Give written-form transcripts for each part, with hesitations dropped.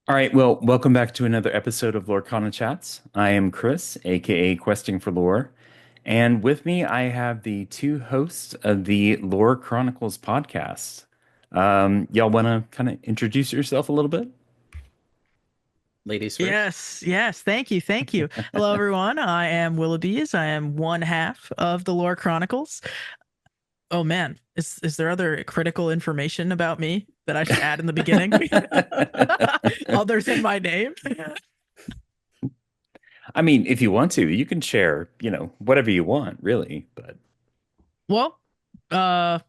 All right, well, welcome back to another episode of LorcanaChats. I am Chris, aka Questing for Lore, and with me I have the two hosts of the Lore Chronicles podcast. Y'all want to kind of introduce yourself a little bit? Ladies first. Yes, yes. Thank you. Thank you. Hello, everyone. I am Willobeez. I am one half of the Lore Chronicles. Oh man, is there other critical information about me that I should add in the beginning? Other than my name? I mean, if you want to, you can share, whatever you want, really. But Well, uh,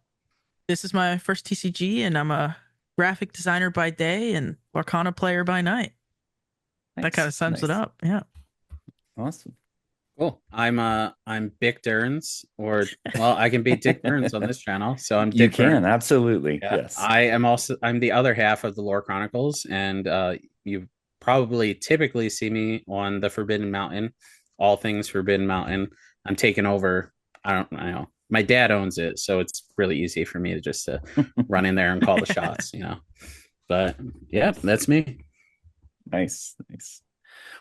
this is my first TCG, and I'm a graphic designer by day and Lorcana player by night. That kind nice, of sums it nice, up. Yeah. awesome. Cool. I'm Dick Durns, or well, I can be Dick Burns on this channel, so I'm You Dick Burns. can, absolutely, Yeah. yes. I'm the other half of the Lore Chronicles, and you probably typically see me on the Forbidden Mountain, all things Forbidden Mountain. I'm taking over. I know. My dad owns it, so it's really easy for me to just run in there and call the shots. But yeah, that's me. Nice, nice.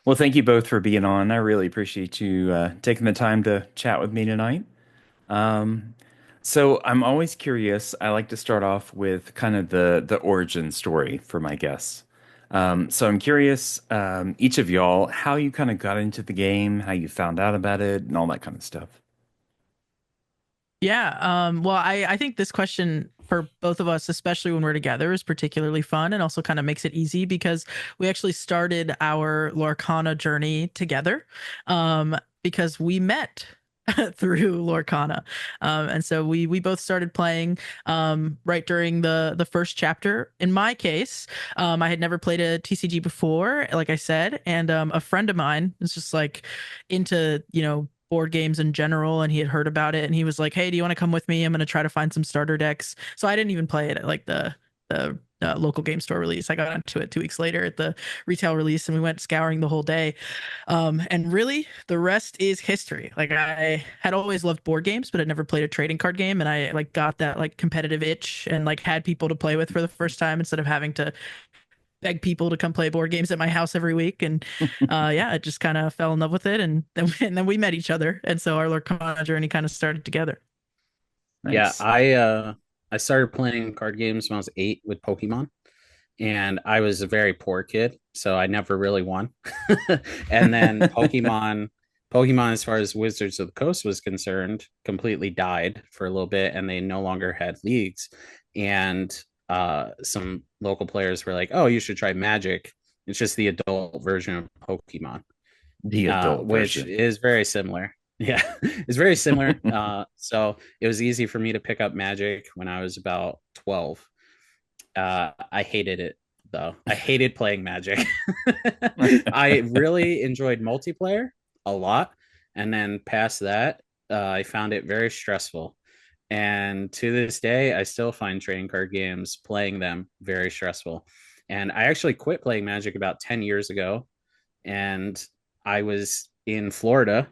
Well, thank you both for being on. I really appreciate you taking the time to chat with me tonight. Um, so I'm always curious. I like to start off with kind of the origin story for my guests. So I'm curious, each of y'all, how you kind of got into the game, how you found out about it, and all that kind of stuff. Yeah. Well, I think this question for both of us, especially when we're together, is particularly fun and also kind of makes it easy because we actually started our Lorcana journey together because we met through Lorcana. And so we both started playing right during the first chapter. In my case, I had never played a TCG before, like I said, and a friend of mine was just like into, board games in general, and he had heard about it, and he was like, "Hey, do you want to come with me? I'm going to try to find some starter decks." So I didn't even play it at like the local game store release. I got into it 2 weeks later at the retail release, and we went scouring the whole day. And really, the rest is history. Like I had always loved board games, but I'd never played a trading card game, and I like got that like competitive itch and like had people to play with for the first time instead of having to beg people to come play board games at my house every week. And yeah, I just kind of fell in love with it, and then we met each other, and so our Lorcana journey kind of started together. Yeah, Nice. I started playing card games when I was 8 with Pokemon, and I was a very poor kid, so I never really won. And then Pokemon, as far as Wizards of the Coast was concerned, completely died for a little bit, and they no longer had leagues. And some local players were like, "Oh, you should try Magic. It's just the adult version of Pokemon." The adult Which version. is very similar. Yeah, it's very similar. So it was easy for me to pick up Magic when I was about 12. I hated it though. I hated playing Magic. I really enjoyed multiplayer a lot. And then past that, I found it very stressful. And to this day, I still find trading card games playing them very stressful. And I actually quit playing Magic about 10 years ago, and I was in Florida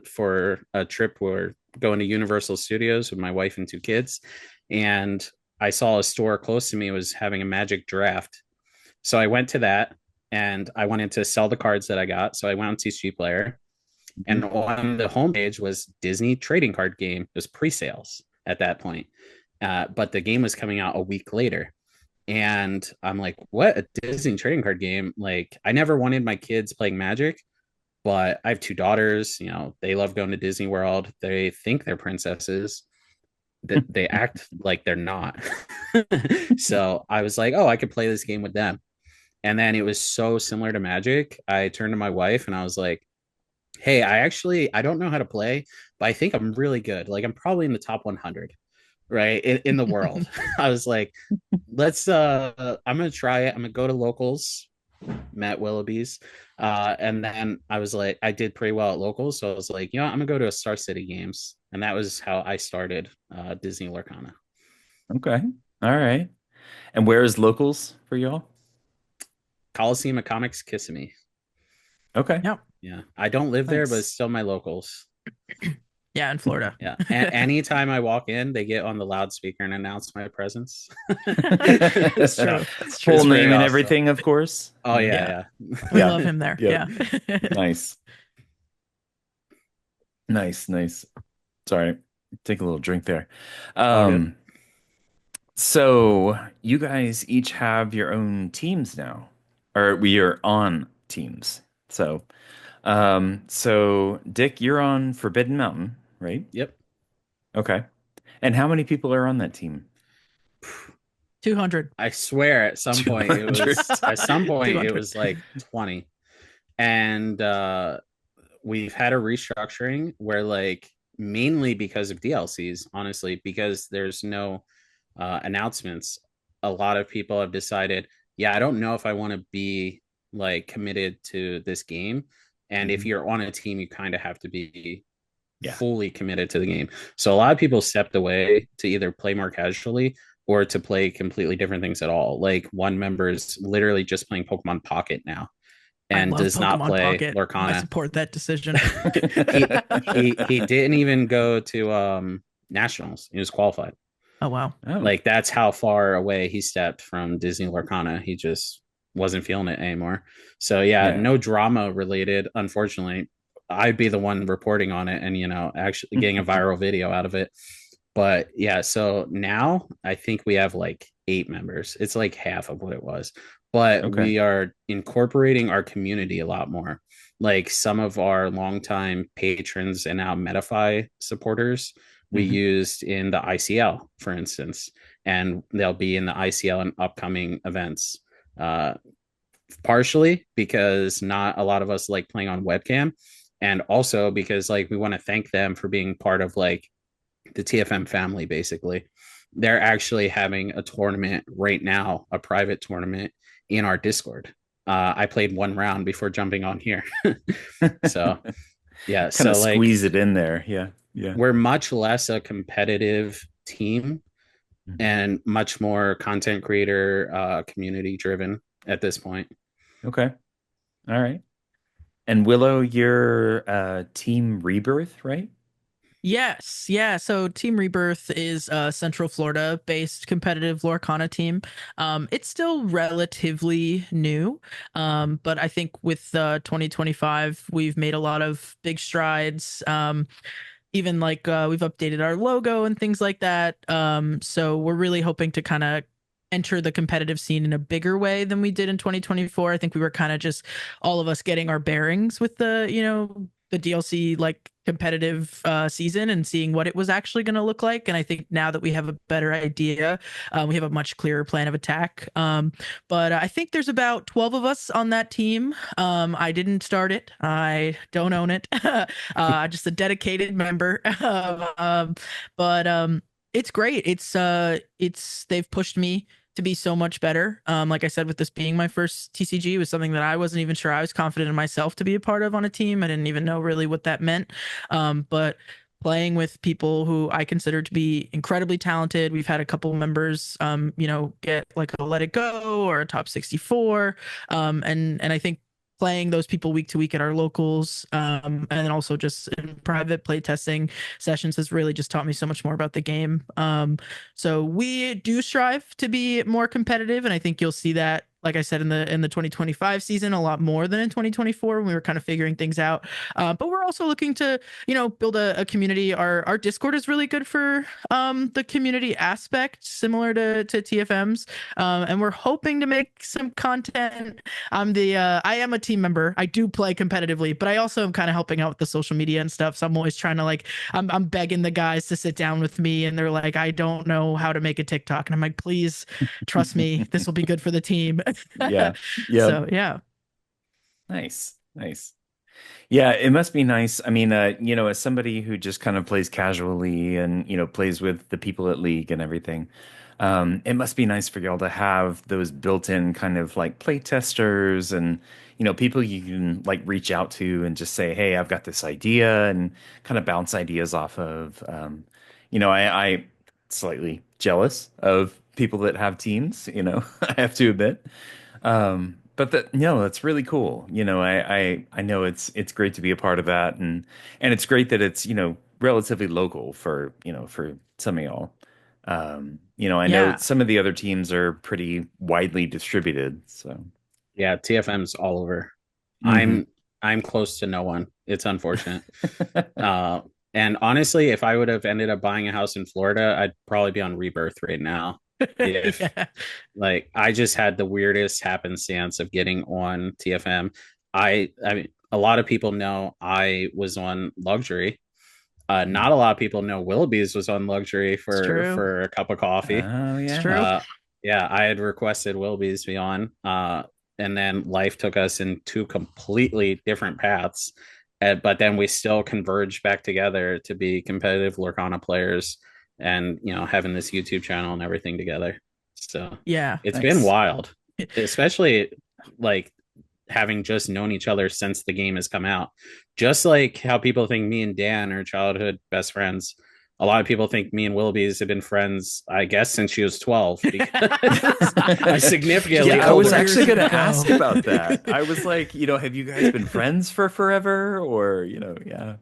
for a trip. We're going to Universal Studios with my wife and 2 kids, and I saw a store close to me was having a Magic draft. So I went to that, and I wanted to sell the cards that I got. So I went on TCG Player, Mhm. and on the homepage was Disney trading card game. It was pre-sales at that point, but the game was coming out a week later. And I'm like, what, a Disney trading card game? Like, I never wanted my kids playing Magic, but I have 2 daughters. They love going to Disney World. They think they're princesses. That they act like they're not. So I was like, oh, I could play this game with them. And then it was so similar to Magic. I turned to my wife and I was like, hey, I don't know how to play, but I think I'm really good. Like I'm probably in the top 100, right, in the world. I was like, let's I'm gonna try it. I'm gonna go to locals, met Willoughby's, and then I was like, I did pretty well at locals, so I was like, I'm gonna go to a Star City Games, and that was how I started Disney Lorcana. Okay. All right. And where is locals for y'all? Coliseum of Comics, Kissimmee. Okay. Yeah. Yeah, I don't live there, but it's Nice. still my locals. Yeah, in Florida. Yeah. Anytime I walk in, they get on the loudspeaker and announce my presence. It's So true. It's Full it's true. pretty name and awesome. everything, of course. Oh Yeah. Yeah. yeah, We yeah. love Yeah. him there. Yep. Yeah. Nice. Nice. Nice. Sorry. Take a little drink there. All good. Um, so you guys each have your own teams now, or we are on teams. So Dick, you're on Forbidden Mountain, right? Yep. Okay. And how many people are on that team? 200. I swear at some point it 200. was like 20. And we've had a restructuring where like mainly because of DLCs, honestly, because there's no announcements, a lot of people have decided, yeah, I don't know if I want to be like committed to this game. And if Mhm. you're on a team, you kind of have to be Yeah. fully committed to the game. So a lot of people stepped away to either play more casually or to play completely different things at all. Like one member is literally just playing Pokemon Pocket now I and love does not Pokemon play Pocket. I Lorcana. support that decision. He didn't even go to nationals. He was qualified. Oh wow. Oh, Like that's how far away he stepped from Disney Lorcana. He just wasn't feeling it anymore. So yeah, yeah. no drama related. Unfortunately, I'd be the one reporting on it and actually getting a viral video out of it. But yeah, so now I think we have like 8 members. It's like half of what it was. But Okay. we are incorporating our community a lot more. Like some of our longtime patrons and now Metafy supporters we Hmm. used in the ICL, for instance, and they'll be in the ICL and upcoming events. Uh, Partially because not a lot of us like playing on webcam, and also because like we want to thank them for being part of like the TFM family. Basically, they're actually having a tournament right now, a private tournament in our Discord. I played 1 round before jumping on here. So yeah, Kind of so like squeeze it in there. Yeah. Yeah. we're much less a competitive team Mhm. and much more content creator community driven at this point. Okay. All right. And Willow, you're Team Rebirth, right? Yes, yeah. So Team Rebirth is a Central Florida based competitive Lorcana team. It's still relatively new, but I think with 2025, we've made a lot of big strides. Even like we've updated our logo and things like that. So we're really hoping to kind of enter the competitive scene in a bigger way than we did in 2024. I think we were kind of just all of us getting our bearings with the DLC like competitive season and seeing what it was actually going to look like. And I think now that we have a better idea, we have a much clearer plan of attack. But I think there's about 12 of us on that team. I didn't start it. I don't own it. Just a dedicated member. But it's great. It's they've pushed me to be so much better. Like I said, with this being my first TCG, it was something that I wasn't even sure I was confident in myself to be a part of on a team. I didn't even know really what that meant. But playing with people who I consider to be incredibly talented. We've had a couple members, get like a Let It Go or a top 64. And I think playing those people week to week at our locals, and then also just in private play testing sessions has really just taught me so much more about the game. So we do strive to be more competitive, and I think you'll see that, like I said, in the 2025 season, a lot more than in 2024 when we were kind of figuring things out. But we're also looking to, build a community. Our Discord is really good for the community aspect, similar to TFM's, and we're hoping to make some content. I am a team member. I do play competitively, but I also am kind of helping out with the social media and stuff. So I'm always trying to like, I'm begging the guys to sit down with me, and they're like, I don't know how to make a TikTok, and I'm like, please trust me, this will be good for the team. Yeah. Yep. So yeah. Nice. Nice. Yeah, it must be nice. I mean, as somebody who just kind of plays casually and, plays with the people at League and everything, it must be nice for y'all to have those built-in kind of like play testers and, people you can like reach out to and just say, hey, I've got this idea and kind of bounce ideas off of. I slightly jealous of people that have teams, I have to admit. But that no, that's really cool. I know it's great to be a part of that, and it's great that it's relatively local for, for some of y'all. I know Yeah, some of the other teams are pretty widely distributed, so. Yeah, TFM's all over. Hmm. I'm I'm close to no one. It's unfortunate. Uh, and honestly, if I would have ended up buying a house in Florida, I'd probably be on Rebirth right now. If yeah, like I just had the weirdest happenstance of getting on TFM. I mean, a lot of people know I was on Luxury. Not a lot of people know Willoughby's was on Luxury it's true. for a cup of coffee. Oh It's yeah. true. Uh, yeah, I had requested Willoughby's be on, and then life took us in two completely different paths. But then we still converged back together to be competitive Lorcana players, and having this YouTube channel and everything together. So Yeah. it's been Nice. wild, especially like having just known each other since the game has come out. Just like how people think me and Dan are childhood best friends. A lot of people think me and Willoughby's have been friends, I guess, since she was 12 because I'm significantly Yeah, I was older. actually going to Years ask ago. about that. I was like, have you guys been friends for forever or, yeah.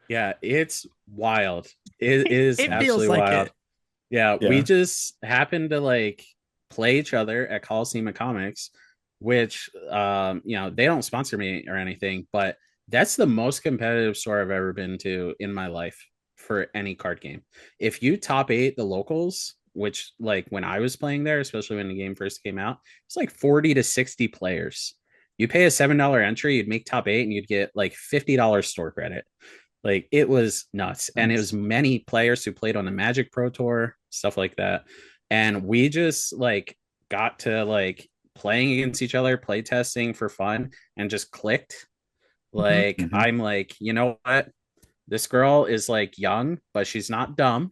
Yeah, it's wild. It is It feels absolutely like wild. it. Yeah, we Yeah. just happened to like play each other at Coliseum of Comics, which they don't sponsor me or anything, but that's the most competitive store I've ever been to in my life for any card game. If you top eight the locals, which like when I was playing there, especially when the game first came out, it's like 40 to 60 players. You pay a $7 entry, you'd make top eight and you'd get like $50 store credit. Like it was nuts. And it was Nice. many players who played on the Magic Pro Tour, stuff like that. And we just like got to like playing against each other, play testing for fun, and just clicked. Mhm. Like Hmm. I'm like, you know what? This girl is like young, but she's not dumb.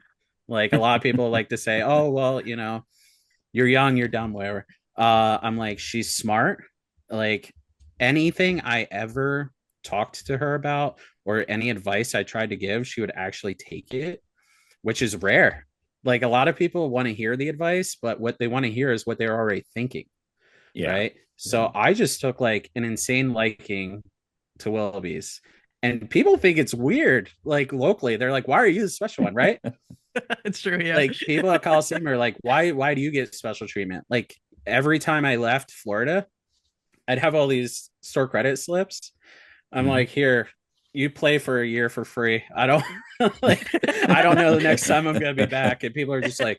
Like a lot of people like to say, oh, well, you're young, you're dumb, whatever. I'm like, she's smart. Like anything I ever talked to her about or any advice I tried to give, she would actually take it, which is rare. Like a lot of people want to hear the advice, but what they want to hear is what they're already thinking, Yeah. right? Yeah. So I just took like an insane liking to Willoughby's. And people think it's weird, like locally. They're like, why are you the special one, right? It's true. Yeah. Like people at Coliseum are like, why do you get special treatment? Like every time I left Florida, I'd have all these store credit slips. I'm Mhm. like, here, you play for a year for free. I don't like I don't know the next time I'm gonna be back. And people are just like,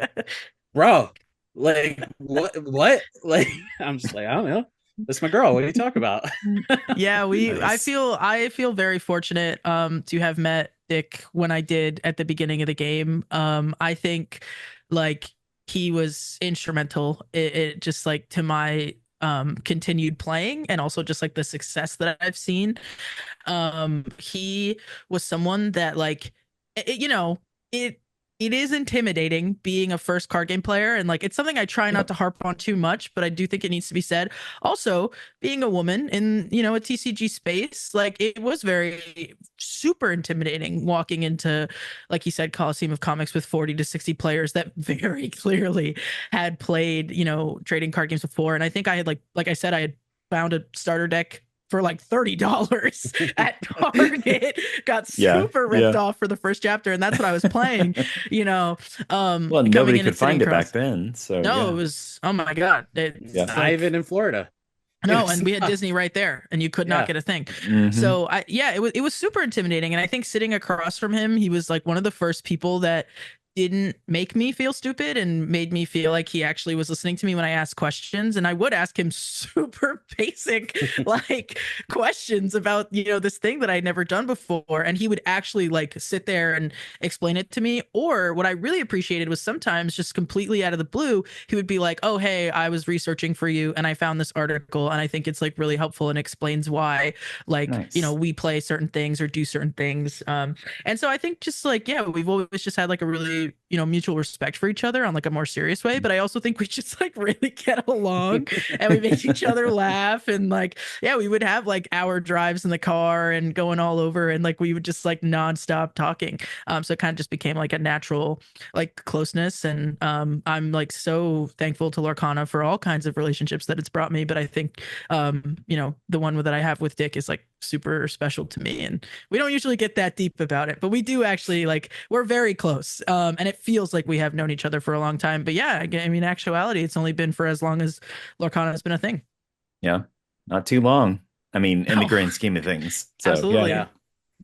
bro, like what? Like I'm just like, I don't know. That's my girl. What are you talking about? Yeah, Nice. I feel very fortunate to have met Dick when I did at the beginning of the game. I think like he was instrumental it just like to my continued playing and also just like the success that I've seen. He was someone that like it it is intimidating being a first card game player, and like it's something I try not Yep. to harp on too much, but I do think it needs to be said. Also, being a woman in a TCG space, like it was very super intimidating walking into, like you said, Coliseum of Comics with 40 to 60 players that very clearly had played trading card games before. And I think I had like I said, I had found a starter deck for like $30 at Target, got Yeah. super ripped Yeah. off for the first chapter, and that's what I was playing, you know, Well, coming nobody in and could sitting find it back across. then, so No, it yeah. was, oh my God. Yeah. It's Not like, even in Florida. It no, was and we had not. Disney right there, and you could not Yeah. get a thing. Hmm. So yeah, it was super intimidating, and I think sitting across from him, he was like one of the first people that didn't make me feel stupid and made me feel like he actually was listening to me when I asked questions. And I would ask him super basic like questions about this thing that I'd never done before, and he would actually like sit there and explain it to me. Or what I really appreciated was sometimes just completely out of the blue, he would be like, oh hey, I was researching for you and I found this article and I think it's like really helpful and explains why like Nice. we play certain things or do certain things. And so I think just like, yeah, we've always just had like a really mutual respect for each other on like a more serious way, but I also think we just like really get along and we make each other laugh. And like, yeah, we would have like hour drives in the car and going all over, and like we would just like nonstop talking. So it kind of just became like a natural like closeness. And I'm like so thankful to Lorcana for all kinds of relationships that it's brought me. But I think the one that I have with Dick is like super special to me. And we don't usually get that deep about it, but we do actually, like, we're very close. And it feels like we have known each other for a long time. But yeah, I mean, actuality, it's only been for as long as Lorcana has been a thing. Yeah, not too long. I mean, in the No. grand scheme of things. So Absolutely. Yeah,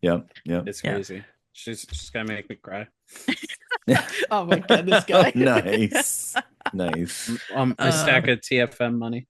yeah. it's Yeah. crazy. She's gonna make me cry. Oh my god, this guy. Nice. Nice. A stack of TFM money.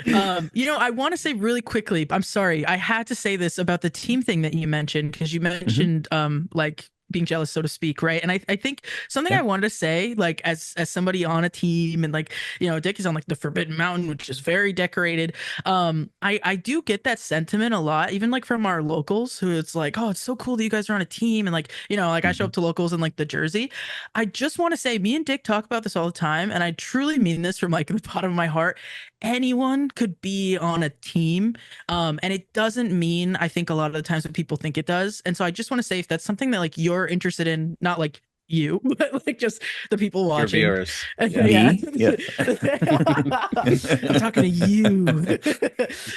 I want to say really quickly, I'm sorry, I had to say this about the team thing that you mentioned, because you mentioned like being jealous, so to speak, right? And I think something I wanted to say, like, as somebody on a team, and like, Dick is on like the Forbidden Mountain, which is very decorated. I do get that sentiment a lot, even like from our locals, who it's like, oh, it's so cool that you guys are on a team, and like, like I show up to locals in like the jersey. I just want to say, me and Dick talk about this all the time, and I truly mean this from like the bottom of my heart. Anyone could be on a team, and it doesn't mean, I think, a lot of the times what people think it does. And so I just want to say, if that's something that like you're interested in, not like you, but like just the people watching, your viewers. Yeah. Yeah. I'm talking to you.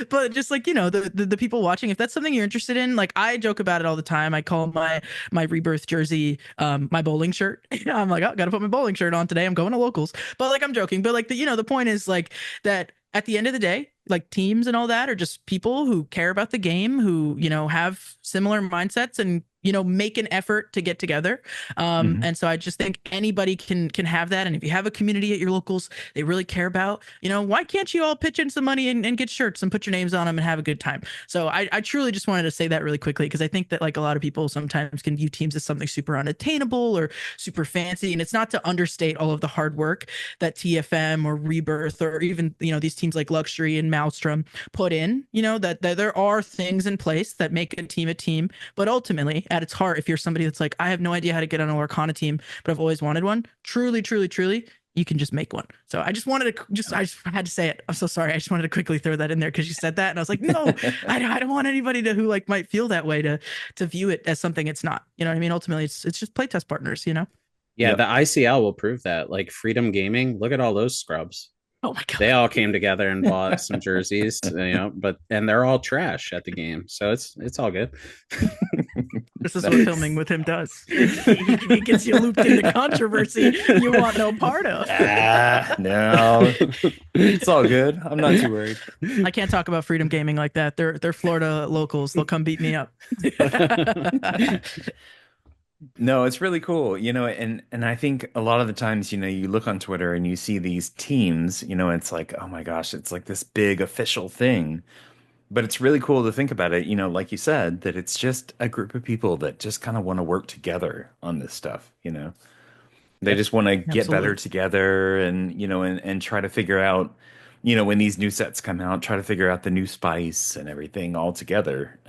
But just like, the people watching, if that's something you're interested in, like, I joke about it all the time. I call my Rebirth jersey my bowling shirt. I'm like, oh, gotta put my bowling shirt on today, I'm going to locals. But like, I'm joking, but like, the point is like that at the end of the day, like, teams and all that are just people who care about the game, who have similar mindsets, and make an effort to get together. And so I just think anybody can have that. And if you have a community at your locals they really care about, why can't you all pitch in some money and get shirts and put your names on them and have a good time? So I truly just wanted to say that really quickly, because I think that like a lot of people sometimes can view teams as something super unattainable or super fancy, and it's not to understate all of the hard work that TFM or Rebirth, or even these teams like Luxury and Maelstrom put in. That there are things in place that make a team, but ultimately at its heart, if you're somebody that's like, I have no idea how to get on a Lorcana team, but I've always wanted one, truly, you can just make one. So I just wanted to I just had to say it. I'm so sorry. I just wanted to quickly throw that in there because you said that, and I was like, no, I don't want anybody who like might feel that way to view it as something it's not. You know what I mean? Ultimately, it's just playtest partners. Yeah, Yep. the ICL will prove that. Like Freedom Gaming, look at all those scrubs. Oh my god! They all came together and bought some jerseys, and they're all trash at the game, so it's all good. This is what filming with him does. He gets you looped into controversy you want no part of. No, it's all good. I'm not too worried. I can't talk about Freedom Gaming like that. They're Florida locals. They'll come beat me up. No, it's really cool, and I think a lot of the times, you look on Twitter and you see these teams, it's like, oh my gosh, it's like this big official thing. But it's really cool to think about it, like you said, that it's just a group of people that just kind of want to work together on this stuff, They just want to get better together, and, and try to figure out, when these new sets come out, try to figure out the new spice and everything all together.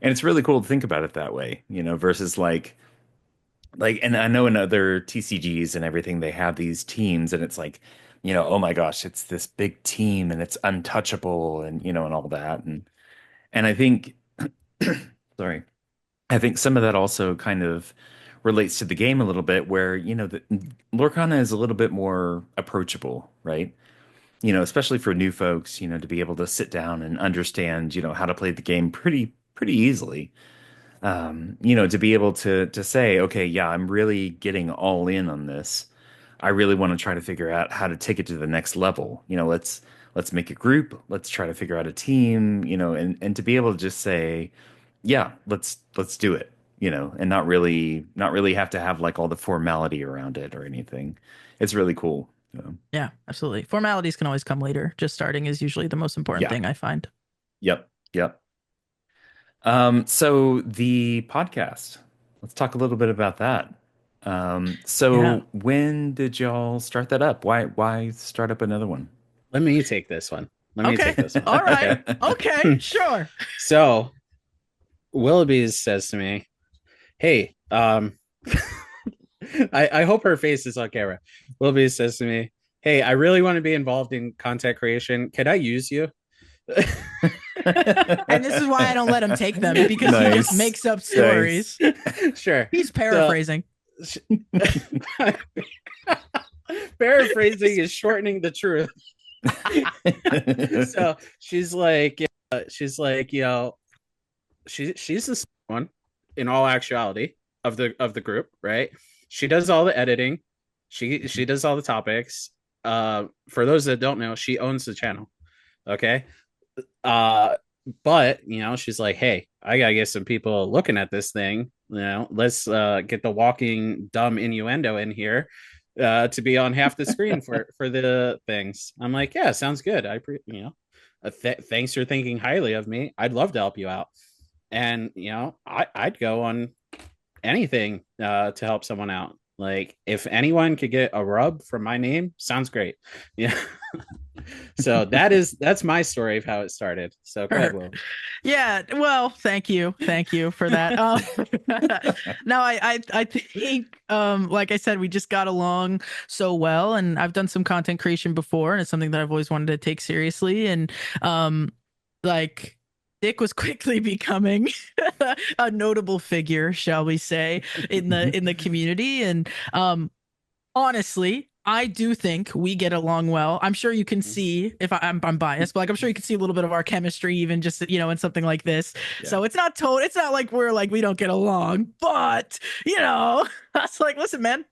And it's really cool to think about it that way, versus and I know in other TCGs and everything, they have these teams and it's like, oh my gosh, it's this big team and it's untouchable, and, and all that. And I think, sorry, I think some of that also kind of relates to the game a little bit, where, the Lorcana is a little bit more approachable, right? Especially for new folks, to be able to sit down and understand, how to play the game pretty easily. To be able to say, okay, yeah, I'm really getting all in on this. I really want to try to figure out how to take it to the next level. Let's make a group. Let's try to figure out a team, and to be able to just say, yeah, let's do it, and not really have to have like all the formality around it or anything. It's really cool. Yeah, absolutely. Formalities can always come later. Just starting is usually the most important thing, I find. Yep. So the podcast, let's talk a little bit about that. When did y'all start that up? Why start up another one? Let me take this one. All right. Okay, sure. So Willobeez says to me, hey, I hope her face is on camera. Willobeez says to me, hey, I really want to be involved in content creation. Can I use you? And this is why I don't let him take them, because he just makes up stories. Nice. Sure. He's paraphrasing. Paraphrasing is shortening the truth. So she's like, she's the smart one in all actuality of the group, right? She does all the editing. She does all the topics. For those that don't know, she owns the channel. Okay. Uh, but she's like, hey, I gotta get some people looking at this thing. Let's get the walking dumb innuendo in here to be on half the screen for the things. I'm like, yeah, sounds good. Thanks for thinking highly of me. I'd love to help you out. And I'd go on anything to help someone out. Like if anyone could get a rub from my name, sounds great. Yeah. So that's my story of how it started. So go ahead, Will. Yeah, well, thank you for that. No, I think like I said, we just got along so well, and I've done some content creation before, and it's something that I've always wanted to take seriously, and like Dick was quickly becoming a notable figure, shall we say, in the community, and honestly, I do think we get along well. I'm sure you can see if I'm biased, but like I'm sure you can see a little bit of our chemistry, even just in something like this. Yeah. So it's not it's not like we're like we don't get along, but I was like, listen, man,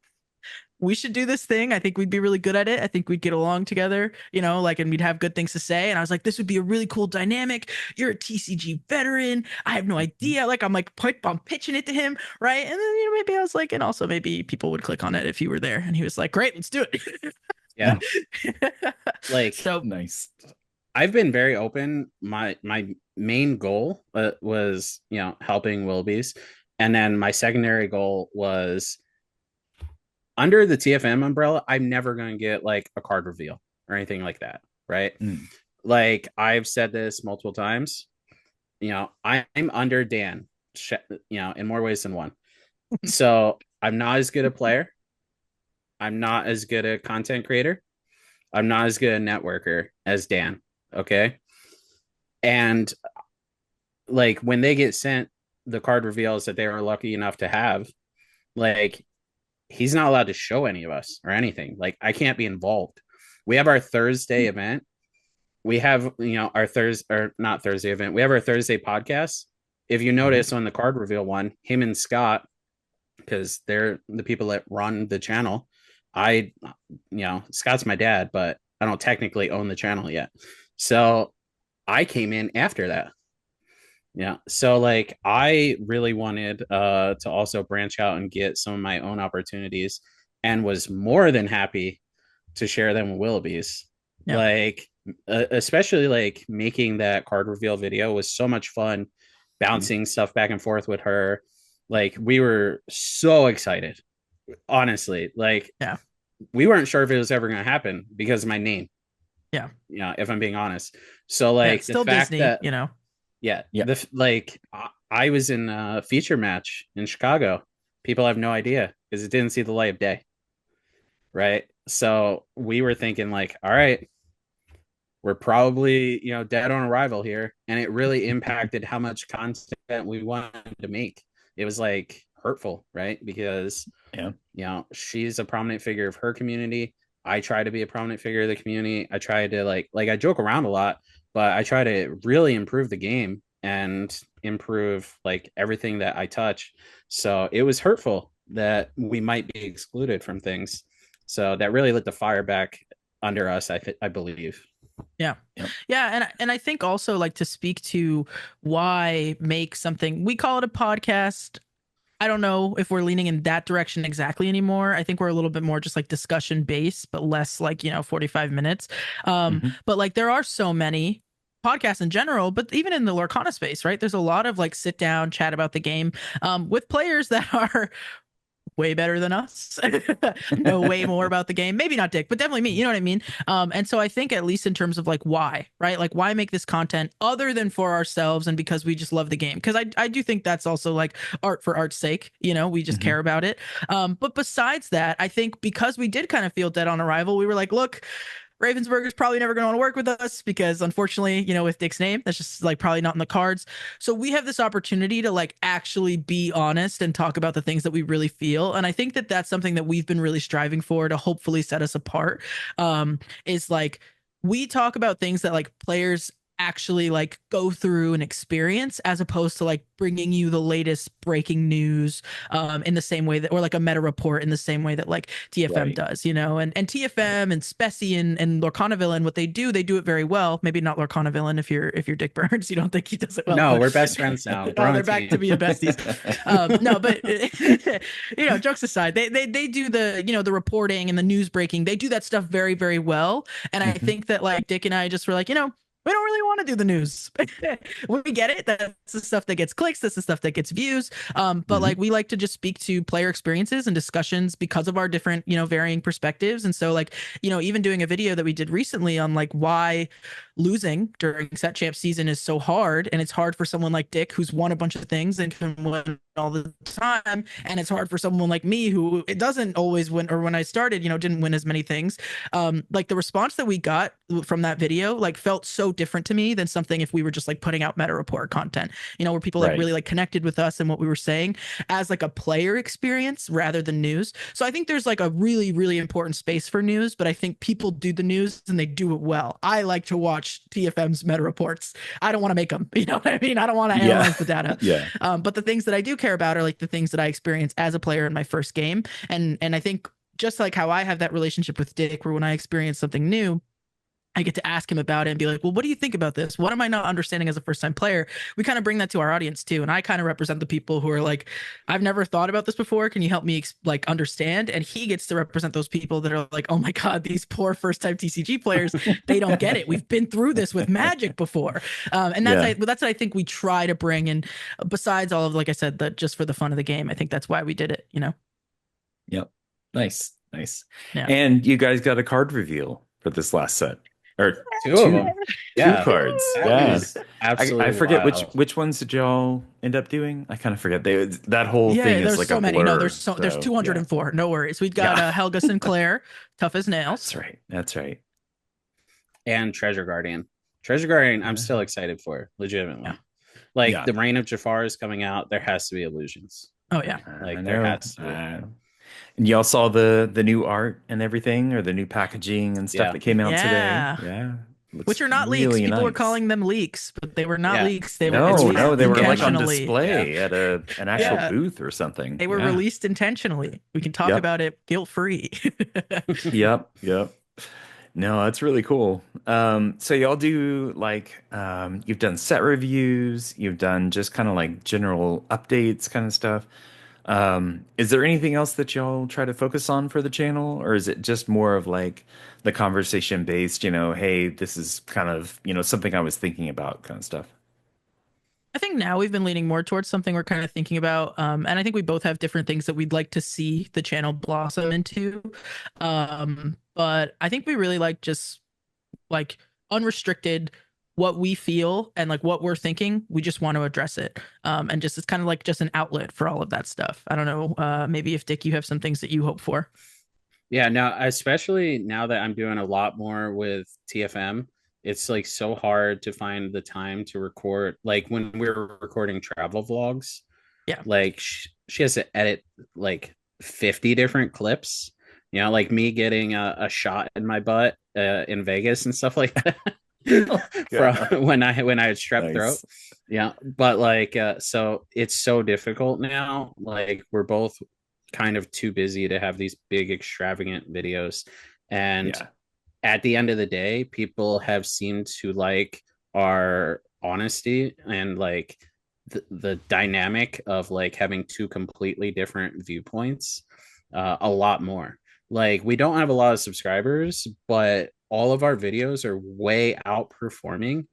we should do this thing. I think we'd be really good at it. I think we'd get along together, and we'd have good things to say. And I was like, this would be a really cool dynamic. You're a TCG veteran. I have no idea. Like, I'm pitching it to him. Right. And then, maybe I was like, and also maybe people would click on it if you were there. And he was like, great, let's do it. Yeah. Like, so nice. I've been very open. My main goal was, helping Willoughby's. And then my secondary goal was under the TFM umbrella, I'm never going to get like a card reveal or anything like that. Right. Like I've said this multiple times, I'm under Dan, in more ways than one. So I'm not as good a player. I'm not as good a content creator. I'm not as good a networker as Dan. Okay. And like when they get sent the card reveals that they were lucky enough to have, like he's not allowed to show any of us or anything. Like I can't be involved. We have our Thursday event. We have, our Thursday or not Thursday event. We have our Thursday podcast. If you notice on the card reveal one, him and Scott, because they're the people that run the channel. Scott's my dad, but I don't technically own the channel yet. So I came in after that. Yeah. So like I really wanted to also branch out and get some of my own opportunities and was more than happy to share them with Willoughby's. Yeah. Like especially like making that card reveal video was so much fun, bouncing stuff back and forth with her. Like we were so excited. Honestly, like we weren't sure if it was ever going to happen because of my name. Yeah. If I'm being honest. So like still the fact Disney, that yeah. I was in a feature match in Chicago. People have no idea because it didn't see the light of day. Right. So we were thinking like, all right, we're probably, dead on arrival here. And it really impacted how much content we wanted to make. It was like hurtful, right? Because, she's a prominent figure of her community. I try to be a prominent figure of the community. I try to like I joke around a lot, but I try to really improve the game and improve like everything that I touch. So it was hurtful that we might be excluded from things. So that really lit the fire back under us, I believe. Yeah. And I think also like to speak to why make something, we call it a podcast. I don't know if we're leaning in that direction exactly anymore. I think we're a little bit more just like discussion based, but less like, 45 minutes. But like there are so many podcasts in general, but even in the Lorcana space, right? There's a lot of like sit down, chat about the game with players that are way better than us, know way more about the game. Maybe not Dick, but definitely me. You know what I mean? And so I think at least in terms of like why, right? Like why make this content other than for ourselves and because we just love the game? Because I do think that's also like art for art's sake. We just care about it. But besides that, I think because we did kind of feel dead on arrival, we were like, look, Ravensburger's probably never going to want to work with us because unfortunately, with Dick's name, that's just like probably not in the cards. So we have this opportunity to like actually be honest and talk about the things that we really feel. And I think that that's something that we've been really striving for to hopefully set us apart, is like we talk about things that like players actually like go through and experience as opposed to like bringing you the latest breaking news in the same way that, or like a meta report in the same way that like TFM Right. does, you know. And Right. TFM and Speci and Lorcana Villain, what they do it very well. Maybe not Lorcana Villain if you're Dick Burns, you don't think he does it well, No, but we're best friends now. We're oh, on a they're back to team. being besties. No, but you know, jokes aside, they do the, you know, the reporting and the news breaking. They do that stuff very, very well. And I Hmm. think that like Dick and I just were like, you know, we don't really want to do the news. We get it. That's the stuff that gets clicks. That's the stuff that gets views. But Hmm. like we like to just speak to player experiences and discussions because of our different, you know, varying perspectives. And so like, you know, even doing a video that we did recently on like why losing during set champ season is so hard, and it's hard for someone like Dick who's won a bunch of things and can win all the time, and it's hard for someone like me who it doesn't always win, or when I started, you know, didn't win as many things. Like the response that we got from that video like felt so different to me than something if we were just like putting out meta report content, you know, where people like Right. really like connected with us and what we were saying as like a player experience rather than news. So I think there's like a really, really important space for news, but I think people do the news and they do it well. I like to watch TFM's meta reports. I don't want to make them, you know what I mean? I don't want to Yeah. analyze the data. Yeah. But the things that I do care about are like the things that I experience as a player in my first game. And I think just like how I have that relationship with Dick, where when I experience something new, I get to ask him about it and be like, well, what do you think about this? What am I not understanding as a first time player? We kind of bring that to our audience too. And I kind of represent the people who are like, I've never thought about this before. Can you help me like understand? And he gets to represent those people that are like, oh my God, these poor first time TCG players, they don't get it. We've been through this with Magic before. And Yeah. that's what I think we try to bring. And besides all of, like I said, that just for the fun of the game, I think that's why we did it, you know? Yep. Nice. Nice. Yeah. And you guys got a card reveal for this last set. Or Two of two. them. Two Yeah, cards. that Yeah. was I absolutely forget wild. which ones did y'all end up doing? I kind of forget. That whole thing Yeah, is there's like a so many. No, blur. there's So yeah. 204. No worries. We've got Yeah. Helga Sinclair, tough as That's nails. right. That's right. And Treasure Guardian. Treasure Guardian, I'm Yeah. still excited for, Yeah. legitimately. Like Yeah. the Reign of Jafar is coming out. There has to be illusions. Oh yeah. I Like there know. has to be. And y'all saw the new art and everything, or the new packaging and stuff Yeah. that came out today. Yeah. Yeah. Which Looks are not leaks. really People were nice. calling them leaks, but they were not Yeah. leaks. They were It's No, released no, they were like on reprint. intentionally. Yeah. display at an actual Yeah. booth or something. They were Yeah. released intentionally. We can talk Yep. about it guilt free. Yep. Yep. No, that's really cool. So y'all do like you've done set reviews, you've done just kind of like general updates kind of stuff. Is there anything else that y'all try to focus on for the channel, or is it just more of like the conversation based, hey, this is kind of, something I was thinking about kind of stuff? I think now we've been leaning more towards something we're kind of thinking about. And I think we both have different things that we'd like to see the channel blossom into. But I think we really like just like unrestricted what we feel and like what we're thinking. We just want to address it. And just it's kind of like just an outlet for all of that stuff. I don't know. Maybe if Dick, you have some things that you hope for. Yeah, now especially now that I'm doing a lot more with TFM, it's like so hard to find the time to record. Like when we're recording travel vlogs, Yeah. like she has to edit like 50 different clips. You know, like me getting a shot in my butt in Vegas and stuff like that. Yeah. From when I had strep throat. Nice. Yeah, but like so it's so difficult now. Like we're both kind of too busy to have these big extravagant videos, and Yeah. at the end of the day people have seemed to like our honesty and like the dynamic of like having two completely different viewpoints a lot more. Like we don't have a lot of subscribers, but all of our videos are way outperforming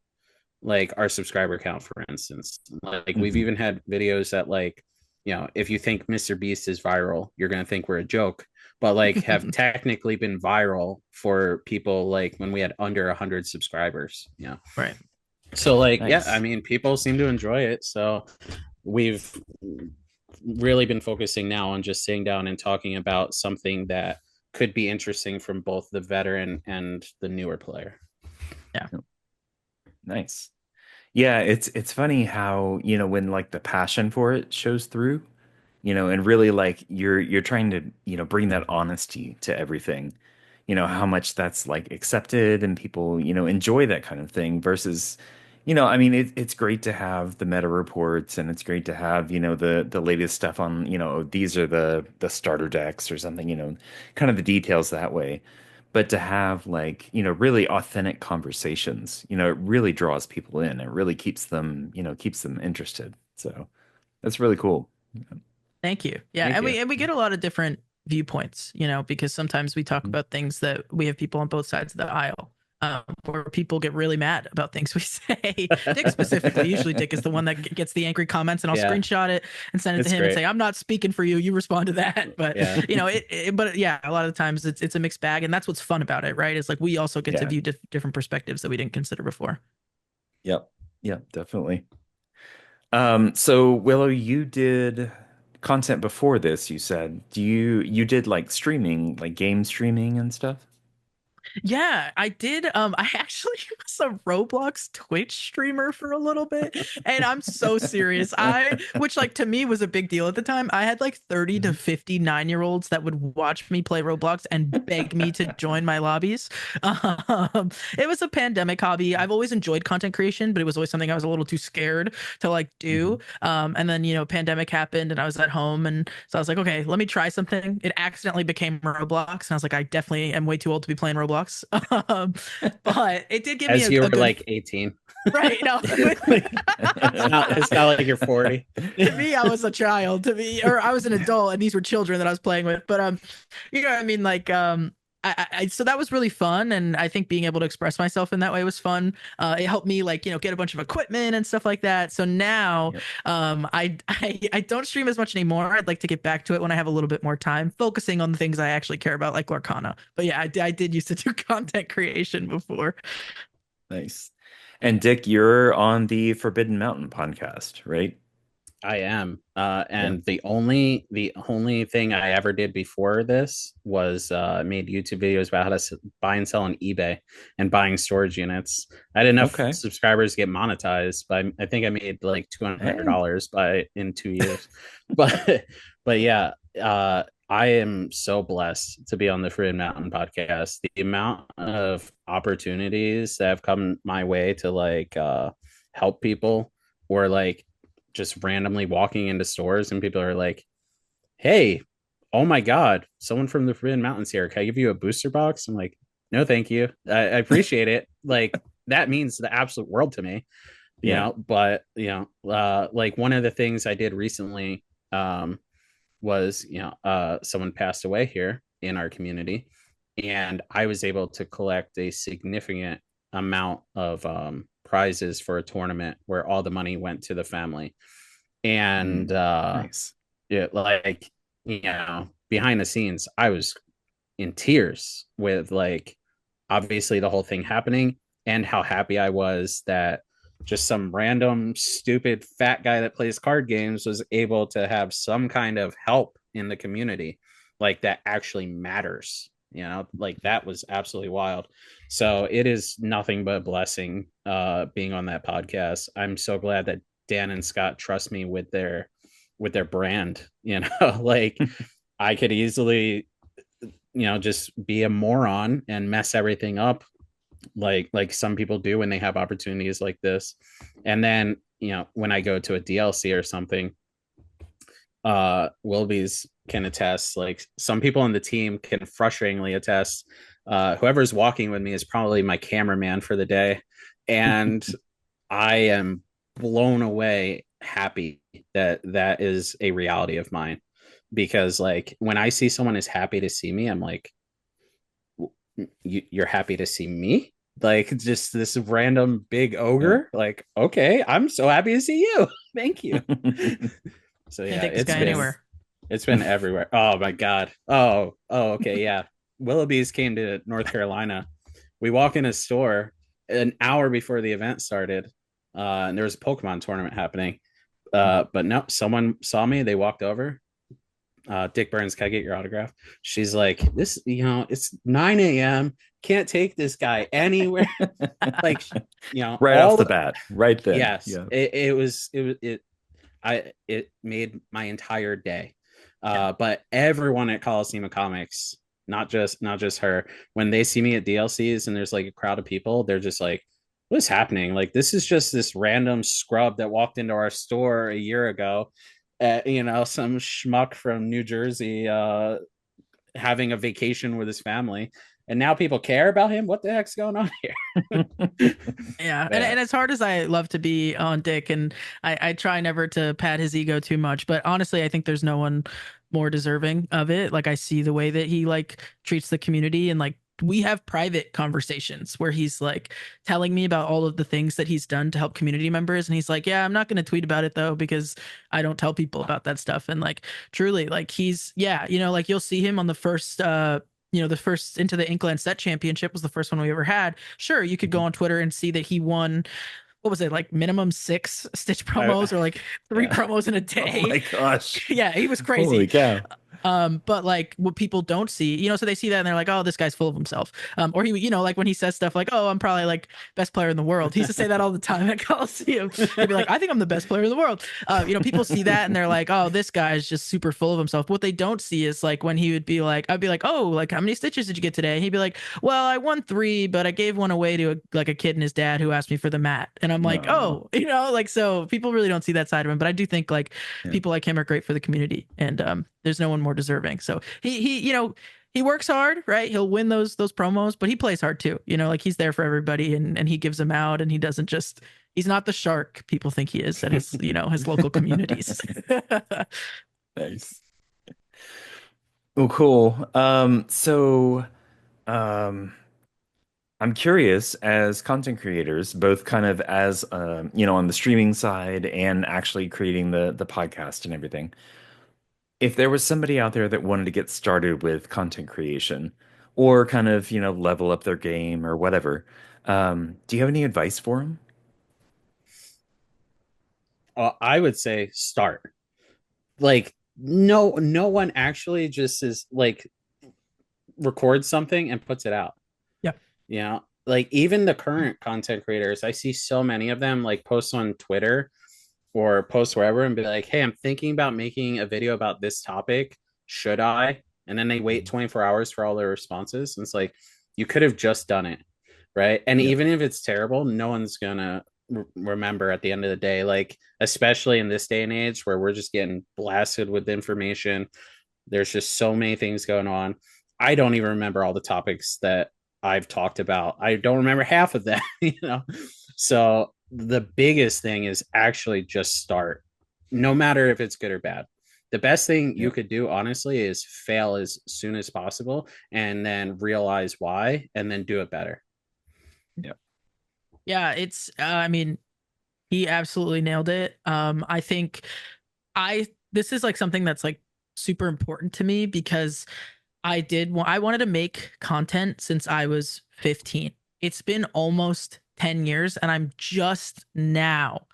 like our subscriber count, for instance. Like we've Hmm. even had videos that like, you know, if you think Mr. Beast is viral, you're gonna think we're a joke, but like have technically been viral for people like when we had under 100 subscribers. Yeah. Right. So like, yeah, I Nice. mean, people seem to enjoy it. So we've really been focusing now on just sitting down and talking about something that could be interesting from both the veteran and the newer player. Yeah. Nice. Yeah, it's funny how, when like the passion for it shows through, and really like you're trying to, bring that honesty to everything. how much that's like accepted and people, enjoy that kind of thing versus, I mean, it's great to have the meta reports and it's great to have, the latest stuff on, these are the starter decks or something, kind of the details that way. But to have like, really authentic conversations, it really draws people in. It really keeps them interested. So that's really cool. Thank you. Yeah, Thank and you. we get a lot of different viewpoints, because sometimes we talk about things that we have people on both sides of the aisle, where people get really mad about things we say. Dick specifically, usually Dick is the one that gets the angry comments, and I'll Yeah, screenshot it and send it to it's him and great. say, "I'm not speaking for you. You respond to that." But Yeah. but yeah, a lot of times it's a mixed bag, and that's what's fun about it, right? It's like we also get to Yeah. view different perspectives that we didn't consider before. Yep. Yep, definitely. So Willow, you did content before this, you said. You did like streaming, like game streaming and stuff? Yeah, I did. I actually was a Roblox Twitch streamer for a little bit, and I'm so serious. Which like to me was a big deal at the time. I had like 30 to 59-year-olds that would watch me play Roblox and beg me to join my lobbies. It was a pandemic hobby. I've always enjoyed content creation, but it was always something I was a little too scared to like do. Mhm. And then pandemic happened, and I was at home, and so I was like, okay, let me try something. It accidentally became Roblox, and I was like, I definitely am way too old to be playing Roblox. Um, but it did give me As you a were good like 18. right. No, It's not like you're 40. to me, I was a child. To me, or I was an adult, and these were children that I was playing with. But you know what I mean? Like so that was really fun, and I think being able to express myself in that way was fun. It helped me like get a bunch of equipment and stuff like that. So now Yep. I don't stream as much anymore. I'd like to get back to it when I have a little bit more time, focusing on the things I actually care about, like Lorcana. But yeah, I did used to do content creation before. Nice. And Dick, you're on the Forbidden Mountain podcast, right? I am. Yeah. And the only thing I ever did before this was made YouTube videos about how to buy and sell on eBay and buying storage units. I had enough Okay. subscribers to get monetized, but I think I made like Hey. $200 by in 2 years. But yeah, I am so blessed to be on the Fruit Mountain podcast. The amount of opportunities that have come my way to like help people or like just randomly walking into stores and people are like, "Hey, oh my God, someone from the Forbidden Mountains here. Can I give you a booster box?" I'm like, "No, thank you. I appreciate it. Like that means the absolute world to me, Yeah. But like one of the things I did recently was someone passed away here in our community, and I was able to collect a significant amount of prizes for a tournament where all the money went to the family and Mm. Nice. yeah, like behind the scenes I was in tears with like obviously the whole thing happening and how happy I was that just some random stupid fat guy that plays card games was able to have some kind of help in the community like that actually matters, like that was absolutely wild. So it is nothing but a blessing being on that podcast. I'm so glad that Dan and Scott trust me with their brand, like I could easily just be a moron and mess everything up like some people do when they have opportunities like this. And then when I go to a DLC or something, Wilbeez can attest, like some people on the team can frustratingly attest, whoever's walking with me is probably my cameraman for the day, and I am blown away happy that that is a reality of mine, because like when I see someone is happy to see me, I'm like, you're happy to see me, like just this random big Yeah. ogre, like okay, I'm so happy to see you. Thank you. So Can't yeah, take this guy anywhere. it's been everywhere. Oh my god. Oh okay, yeah. Willoughby's came to North Carolina. We walk in a store an hour before the event started, and there was a Pokemon tournament happening. But no, someone saw me. They walked over. Dick Burns, can I get your autograph? She's like, this, it's 9 a.m. Can't take this guy anywhere. Like, Right off all the bat, right then. yes, Yeah. it made my entire day. Yeah. But everyone at Coliseum of Comics not just her. When they see me at DLCs and there's like a crowd of people, they're just like, what's happening? Like, this is just this random scrub that walked into our store a year ago. Some schmuck from New Jersey having a vacation with his family, and now people care about him. What the heck's going on here? Yeah, Yeah. and as hard as I love to be on Dick, and I try never to pat his ego too much, but honestly, I think there's no one more deserving of it. Like I see the way that he like treats the community, and like we have private conversations where he's like telling me about all of the things that he's done to help community members, and he's like, "Yeah, I'm not going to tweet about it though because I don't tell people about that stuff." And like truly, like he's yeah, like you'll see him on the first the first Into the Inkland Set Championship was the first one we ever had. Sure, you could go on Twitter and see that he won, what was it, like minimum 6 Stitch I, promos or like 3 yeah. promos in a Oh day. my gosh. Yeah, he was Holy crazy. cow. But like what people don't see, so they see that and they're like, oh, this guy's full of himself. Or he, like when he says stuff like, oh, I'm probably like best player in the world. He used to say that all the time at Coliseum. He'd be like, I think I'm the best player in the world. People see that and they're like, oh, this guy's just super full of himself. What they don't see is like when he would be like, I'd be like, oh, like how many stitches did you get today? And he'd be like, well, I won 3, but I gave one away to a kid and his dad who asked me for the mat. And I'm like, No. oh, like so people really don't see that side of him. But I do think like Yeah. people like him are great for the community, and there's no one more deserving. So he works hard, right? He'll win those promos, but he plays hard too. Like he's there for everybody, and he gives them out, and he doesn't just he's not the shark people think he is at his his local communities. Nice. Oh, cool. Um, I'm curious, as content creators, both kind of as on the streaming side and actually creating the podcast and everything. If there was somebody out there that wanted to get started with content creation or kind of, level up their game or whatever, do you have any advice for them? I would say start. Like, no one actually just is like records something and puts it out. Yep. Like even the current content creators, I see so many of them like post on Twitter or post wherever and be like, hey, I'm thinking about making a video about this topic. Should I? And then they wait 24 hours for all their responses. And it's like, you could have just done it. Right. And Yep. even if it's terrible, no one's going to remember at the end of the day, like, especially in this day and age where we're just getting blasted with information. There's just so many things going on. I don't even remember all the topics that I've talked about. I don't remember half of that. So the biggest thing is actually just start, no matter if it's good or bad. The best thing you Yep. could do, honestly, is fail as soon as possible and then realize why and then do it better. Yep. Yeah, it's I mean, he absolutely nailed it. I think this is like something that's like super important to me because I wanted to make content since I was 15. It's been almost 10 years and I'm just now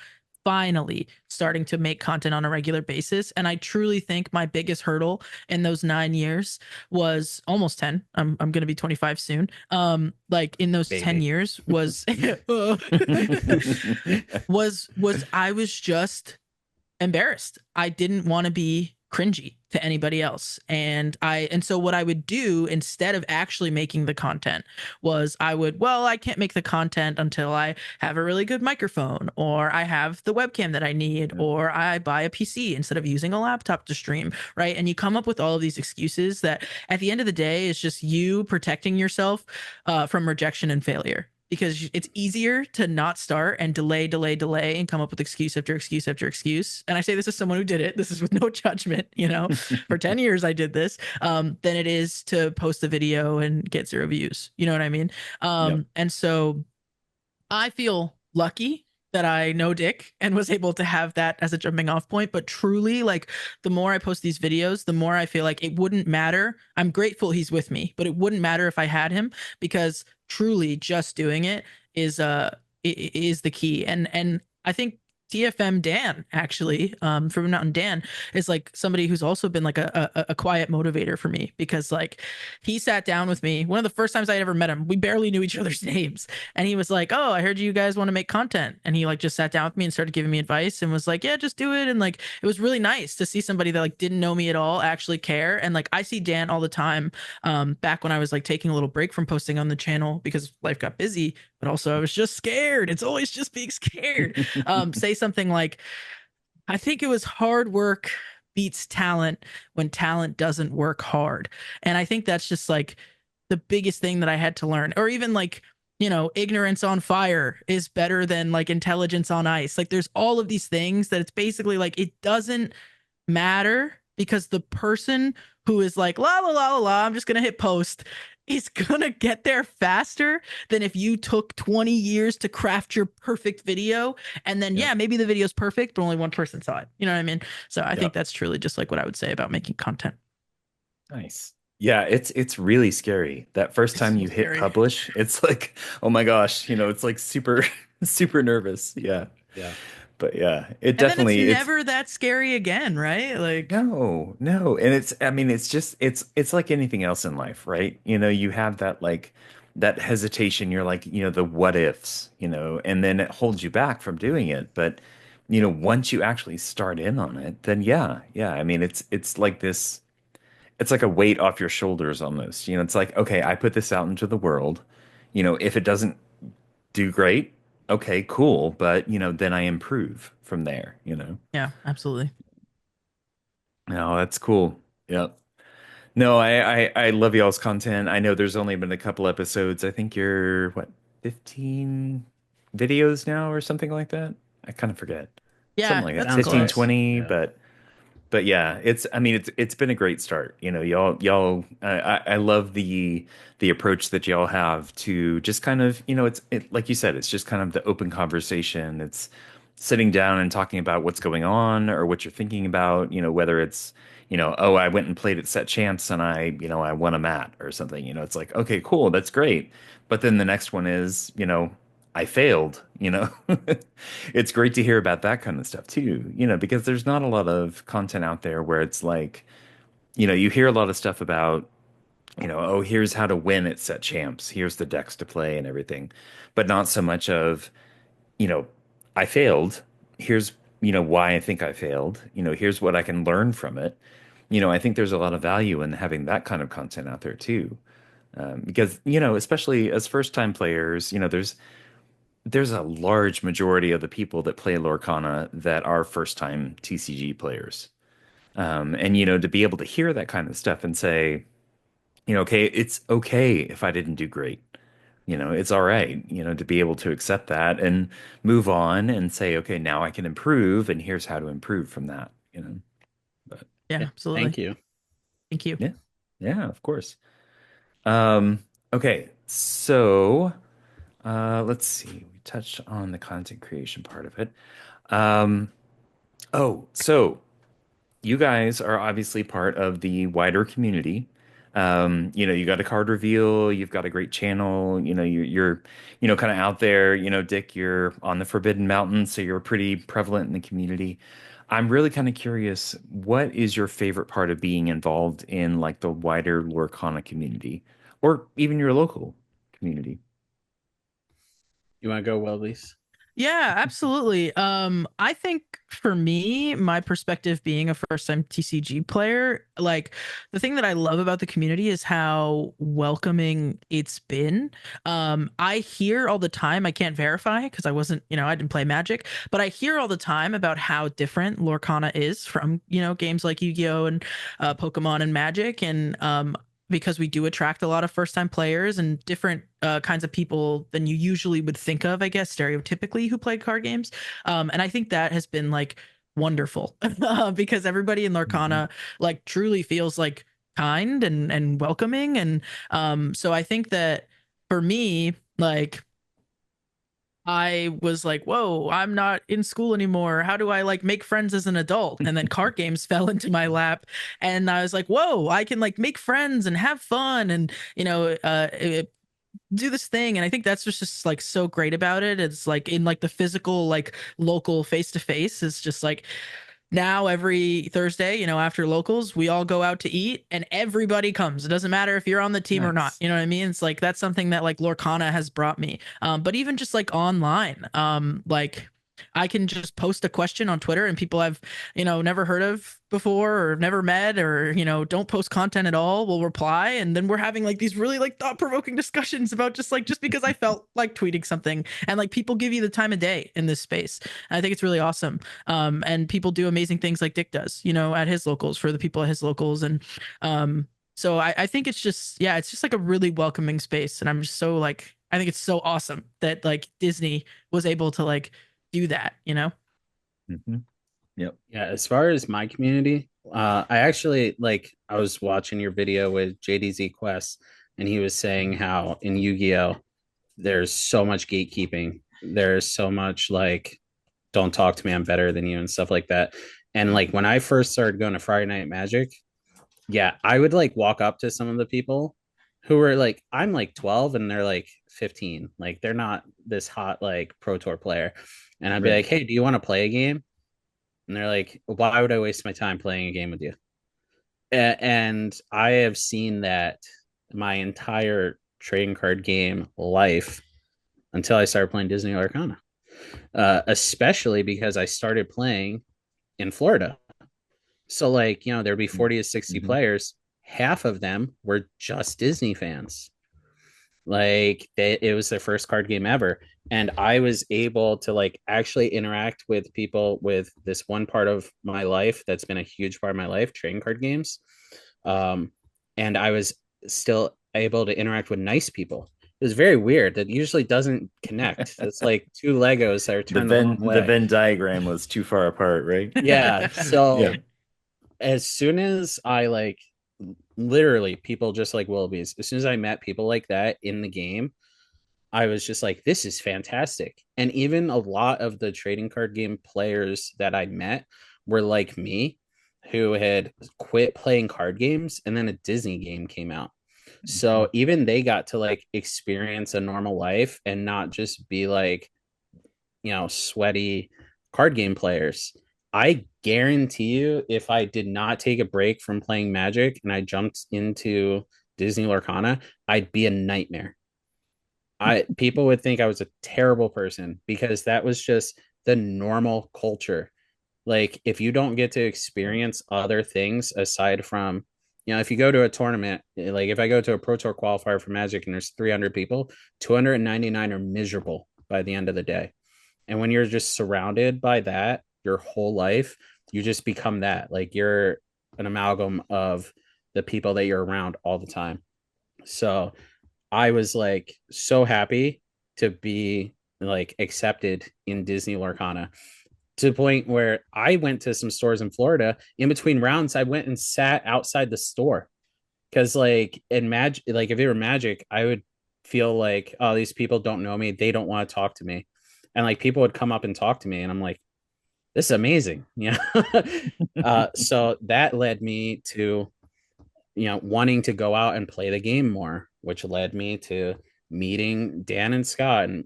finally starting to make content on a regular basis, and I truly think my biggest hurdle in those 9 years was almost 10. I'm going to be 25 soon. Like in those 10 Baby. years was was I was just embarrassed. I didn't want to be cringy to anybody else. And so what I would do instead of actually making the content was I can't make the content until I have a really good microphone, or I have the webcam that I need, Yep. or I buy a PC instead of using a laptop to stream, right? And you come up with all of these excuses that at the end of the day is just you protecting yourself from rejection and failure, because it's easier to not start and delay and come up with excuse after excuse after excuse. And I say this as someone who did it. This is with no judgment, for 10 years I did this, than it is to post the video and get 0 views. You know what I mean? Yep. And so I feel lucky that I know Dick and was able to have that as a jumping off point. But truly, like, the more I post these videos, the more I feel like it wouldn't matter. I'm grateful he's with me, but it wouldn't matter if I had him, because truly just doing it is the key. And I think TFM Dan, actually, from Mountain Dan, is like somebody who's also been like a quiet motivator for me, because like he sat down with me one of the first times I ever met him. We barely knew each other's names, and he was like, "Oh, I heard you guys want to make content," and he like just sat down with me and started giving me advice and was like, "Yeah, just do it." And like it was really nice to see somebody that like didn't know me at all actually care. And like I see Dan all the time, back when I was like taking a little break from posting on the channel because life got busy, but also I was just scared. It's always just being scared. Say something like, I think it was hard work beats talent when talent doesn't work hard. And I think that's just like the biggest thing that I had to learn. Or even like, ignorance on fire is better than like intelligence on ice. Like there's all of these things that it's basically like it doesn't matter, because the person who is like la la la la la, I'm just gonna hit post, is gonna get there faster than if you took 20 years to craft your perfect video, and then Yep. yeah, maybe the video's perfect but only one person saw it. You know what I mean? So I think Yep. that's truly just like what I would say about making content. Nice. Yeah, it's really scary. That first It's time so you hit scary. publish, it's like, oh my gosh, it's like super super nervous. Yeah. Yeah. But yeah, it And then it's definitely it's never that scary again, right? Like, no, no. And I mean, it's just it's like anything else in life, right? You have that like that hesitation, you're like, the what ifs, and then it holds you back from doing it. But, once you actually start in on it, then yeah, yeah. I mean, it's like this, it's like a weight off your shoulders almost. It's like, okay, I put this out into the world. If it doesn't do great, okay, cool. But, then I improve from there. yeah, absolutely. No, that's cool. Yep. No, I love y'all's content. I know there's only been a couple episodes. I think you're what, 15 videos now or something like that. I kind of forget. Something Yeah, like that. that's Sounds 15, close. close. 20. Yeah. But yeah, I mean it's been a great start. Y'all I love the approach that y'all have to just kind of, like you said, it's just kind of the open conversation. It's sitting down and talking about what's going on or what you're thinking about, whether it's, oh, I went and played at Set Champs and I won a mat or something. It's like, okay, cool, that's great. But then the next one is, I failed. It's great to hear about that kind of stuff too, because there's not a lot of content out there where it's like, you hear a lot of stuff about, oh, here's how to win at Set Champs, here's the decks to play and everything, but not so much of, you know, I failed. Here's, why I think I failed. Here's what I can learn from it. I think there's a lot of value in having that kind of content out there too. Because, especially as first time players, there's a large majority of the people that play Lorcana that are first time TCG players. And to be able to hear that kind of stuff and say, okay, it's okay if I didn't do great. It's all right, to be able to accept that and move on and say, okay, now I can improve and here's how to improve from that. But Yeah, Yeah. absolutely. Thank you. Thank you. yeah, yeah, of course. Okay, so let's see. We touched on the content creation part of it. Um, oh, so you guys are obviously part of the wider community. You got a card reveal, you've got a great channel, you're kind of out there, Dick, you're on the Forbidden Mountain, so you're pretty prevalent in the community. I'm really kind of curious, what is your favorite part of being involved in like the wider Lorcana community or even your local community? You want to go, Wildebeest? Yeah, absolutely. I think for me, my perspective being a first-time TCG player, like the thing that I love about the community is how welcoming it's been. I hear all the time, I can't verify because I wasn't, I didn't play Magic, but I hear all the time about how different Lorcana is from, games like Yu-Gi-Oh! And Pokemon and Magic. And because we do attract a lot of first time players and different kinds of people than you usually would think of, I guess, stereotypically who play card games. And I think that has been like wonderful because everybody in Mhm. Lorcana like truly feels like kind and welcoming. And so I think that for me, like, I was like, whoa, I'm not in school anymore. How do I like make friends as an adult? And then card games fell into my lap. And I was like, whoa, I can like make friends and have fun. And, do this thing. And I think that's just like so great about it. It's like in like the physical, like local face to face, is just like now every Thursday, after locals, we all go out to eat and everybody comes. It doesn't matter if you're on the team or not. Nice. You know what I mean? It's like that's something that like Lorcana has brought me. But even just like online, like I can just post a question on Twitter and people I've, never heard of before or never met or, don't post content at all will reply. And then we're having like these really like thought provoking discussions about just because I felt like tweeting something, and like people give you the time of day in this space. And I think it's really awesome. And people do amazing things like Dick does, at his locals for the people at his locals. And so I think it's just, yeah, it's just like a really welcoming space. And I'm just so like, I think it's so awesome that like Disney was able to like do that. Hmm. Yep. Yeah, as far as my community, I actually like I was watching your video with JDZ Quest, and he was saying how in Yu-Gi-Oh there's so much gatekeeping. There's so much like don't talk to me, I'm better than you and stuff like that. And like when I first started going to Friday Night Magic, yeah, I would like walk up to some of the people who were like, I'm like 12 and they're like 15. Like they're not this hot like pro tour player. And I'd be Right. like, hey, do you want to play a game? And they're like, why would I waste my time playing a game with you? And I have seen that my entire trading card game life until I started playing Disney Arcana, especially because I started playing in Florida. So, like, there'd be 40 to 60 Hmm. players. Half of them were just Disney fans. It was their first card game ever. And I was able to like actually interact with people with this one part of my life that's been a huge part of my life, trading card games. Um, and I was still able to interact with nice people. It was very weird. That usually doesn't connect. It's like two Legos that are turned the wrong The way. Venn diagram was too far apart, right? Yeah. Yeah. So as soon as I like literally people just like Willoughby's, as soon as I met people like that in the game, I was just like, this is fantastic. And even a lot of the trading card game players that I met were like me, who had quit playing card games and then a Disney game came out. So even they got to like experience a normal life and not just be like, sweaty card game players. I guarantee you, if I did not take a break from playing Magic and I jumped into Disney Lorcana, I'd be a nightmare. I People would think I was a terrible person because that was just the normal culture. Like if you don't get to experience other things aside from, if you go to a tournament, like if I go to a pro tour qualifier for Magic and there's 300 people, 299 are miserable by the end of the day. And when you're just surrounded by that your whole life, you just become that. Like you're an amalgam of the people that you're around all the time. So I was like so happy to be like accepted in Disney Lorcana to the point where I went to some stores in Florida in between rounds. I went and sat outside the store because like in Magic, like if it were Magic, I would feel like, oh, these people don't know me, they don't want to talk to me, and like people would come up and talk to me, and I'm like, this is amazing, yeah. So that led me to wanting to go out and play the game more, which led me to meeting Dan and Scott and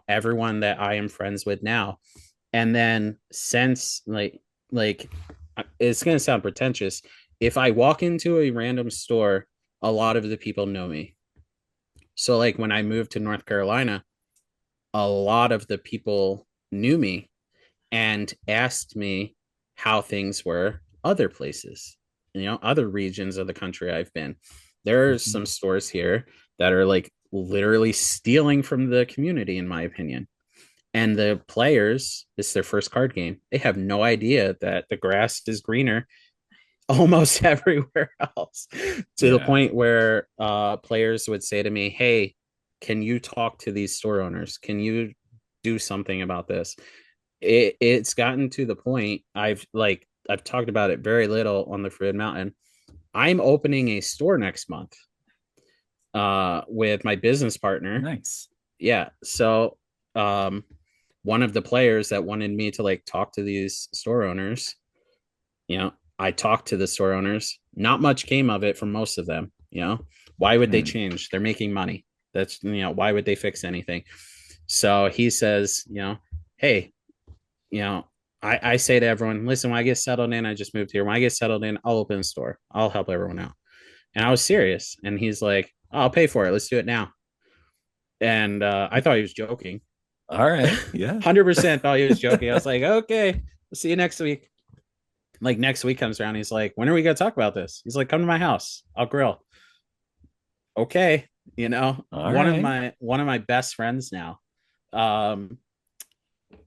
everyone that I am friends with now. And then since like it's gonna sound pretentious, if I walk into a random store, a lot of the people know me. So like when I moved to North Carolina, a lot of the people knew me and asked me how things were other places, other regions of the country I've been. There's Mhm. some stores here that are like literally stealing from the community, in my opinion. And the players, it's their first card game. They have no idea that the grass is greener almost everywhere else, to the Yeah. point where players would say to me, hey, can you talk to these store owners? Can you do something about this? It's gotten to the point I've talked about it very little on the Fruited Mountain. I'm opening a store next month with my business partner. Nice. Yeah. So one of the players that wanted me to like talk to these store owners, I talked to the store owners. Not much came of it from most of them. Why would they Hmm. change? They're making money. That's, why would they fix anything? So he says, hey, you know, I say to everyone, listen, when I get settled in, I just moved here. When I get settled in, I'll open a store. I'll help everyone out. And I was serious. And he's like, oh, I'll pay for it. Let's do it now. And I thought he was joking. All right. Yeah. 100% thought he was joking. I was like, okay, we'll see you next week. Like next week comes around. He's like, when are we going to talk about this? He's like, come to my house. I'll grill. Okay. All One of right. my best friends now, um,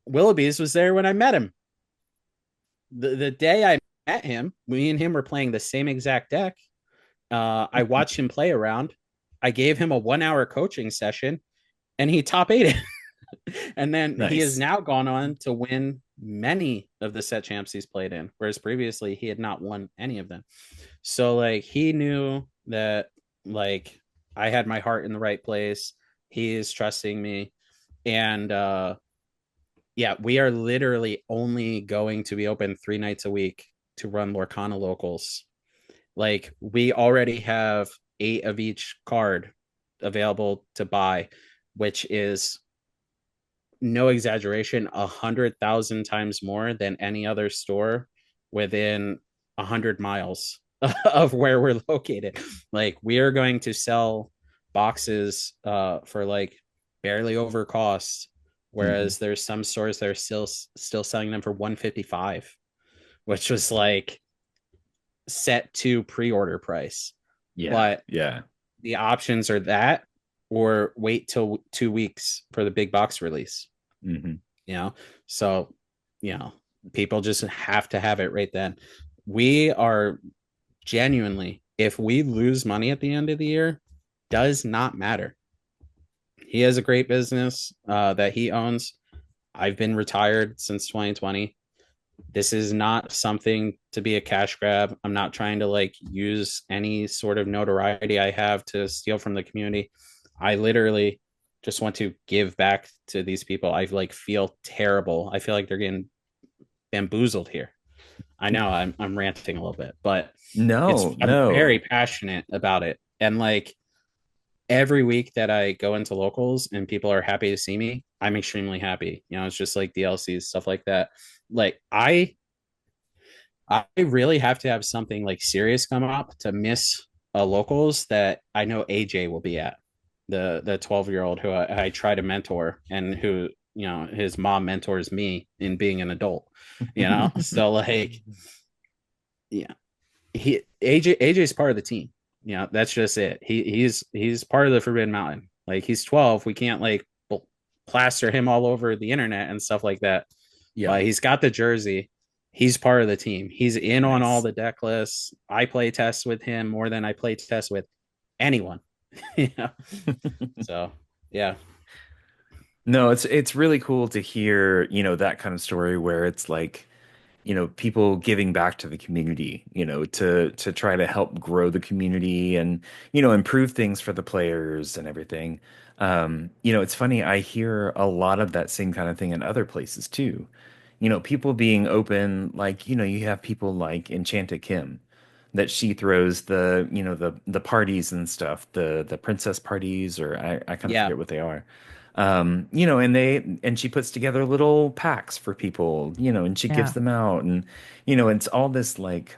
Willoughby's was there when I met him. The day I met him, me and him were playing the same exact deck. I watched him play around. I gave him a 1 hour coaching session, and he top eight it. And then he has Nice. now gone on to win many of the set champs he's played in, whereas previously he had not won any of them. So like he knew that like I had my heart in the right place. He is trusting me. And yeah, we are literally only going to be open 3 nights a week to run Lorcana locals. Like we already have 8 of each card available to buy, which is no exaggeration, 100,000 times more than any other store within 100 miles of where we're located. Like we are going to sell boxes for like barely over cost, Hmm. whereas there's some stores that are still selling them for 155, which was like set to pre-order price. Yeah. But Yeah. the options are that or wait till 2 weeks for the big box release. Hmm. you know so people just have to have it right then. We are genuinely, if we lose money at the end of the year, does not matter. He has a great business that he owns. I've been retired since 2020. This is not something to be a cash grab. I'm not trying to like use any sort of notoriety I have to steal from the community. I literally just want to give back to these people. I like feel terrible. I feel like they're getting bamboozled here. I know I'm ranting a little bit, but No, I'm very no. passionate about it. And like every week that I go into locals and people are happy to see me, I'm extremely happy. It's just like DLCs, stuff like that. Like I really have to have something like serious come up to miss locals that I know AJ will be at. The 12-year-old who I try to mentor and who, his mom mentors me in being an adult. So like, yeah, AJ's part of the team. That's just it. He's part of the Forbidden Mountain. Like he's 12. We can't like plaster him all over the internet and stuff like that. Yeah. But he's got the jersey. He's part of the team. He's in on all Nice. the deck lists. I play test with him more than I play test with anyone. yeah. So yeah. No, it's really cool to hear, that kind of story where it's like, people giving back to the community, to try to help grow the community and, improve things for the players and everything. It's funny, I hear a lot of that same kind of thing in other places too. People being open, like, you have people like Enchanted Kim that she throws the parties and stuff, the princess parties, or I kind of Yeah. forget what they are. And she puts together little packs for people, and she gives Yeah. them out, and it's all this like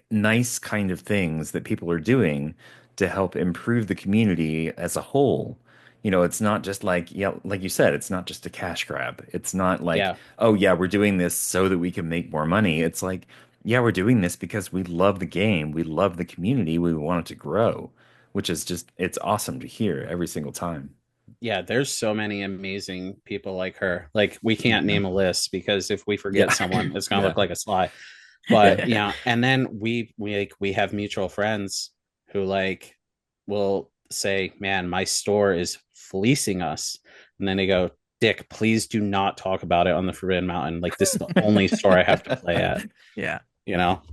nice kind of things that people are doing to help improve the community as a whole. It's not just like, yeah, like you said, it's not just a cash grab. It's not like, Yeah. oh yeah, we're doing this so that we can make more money. It's like, yeah, we're doing this because we love the game. We love the community. We want it to grow, which is just, it's awesome to hear every single time. Yeah, there's so many amazing people like her. Like we can't Yeah. name a list because if we forget Yeah. someone, it's gonna Yeah. look like a sly. Yeah. But and then we have mutual friends who like will say, "Man, my store is fleecing us," and then they go, "Dick, please do not talk about it on the Forbidden Mountain. Like this is the only store I have to play at." Yeah.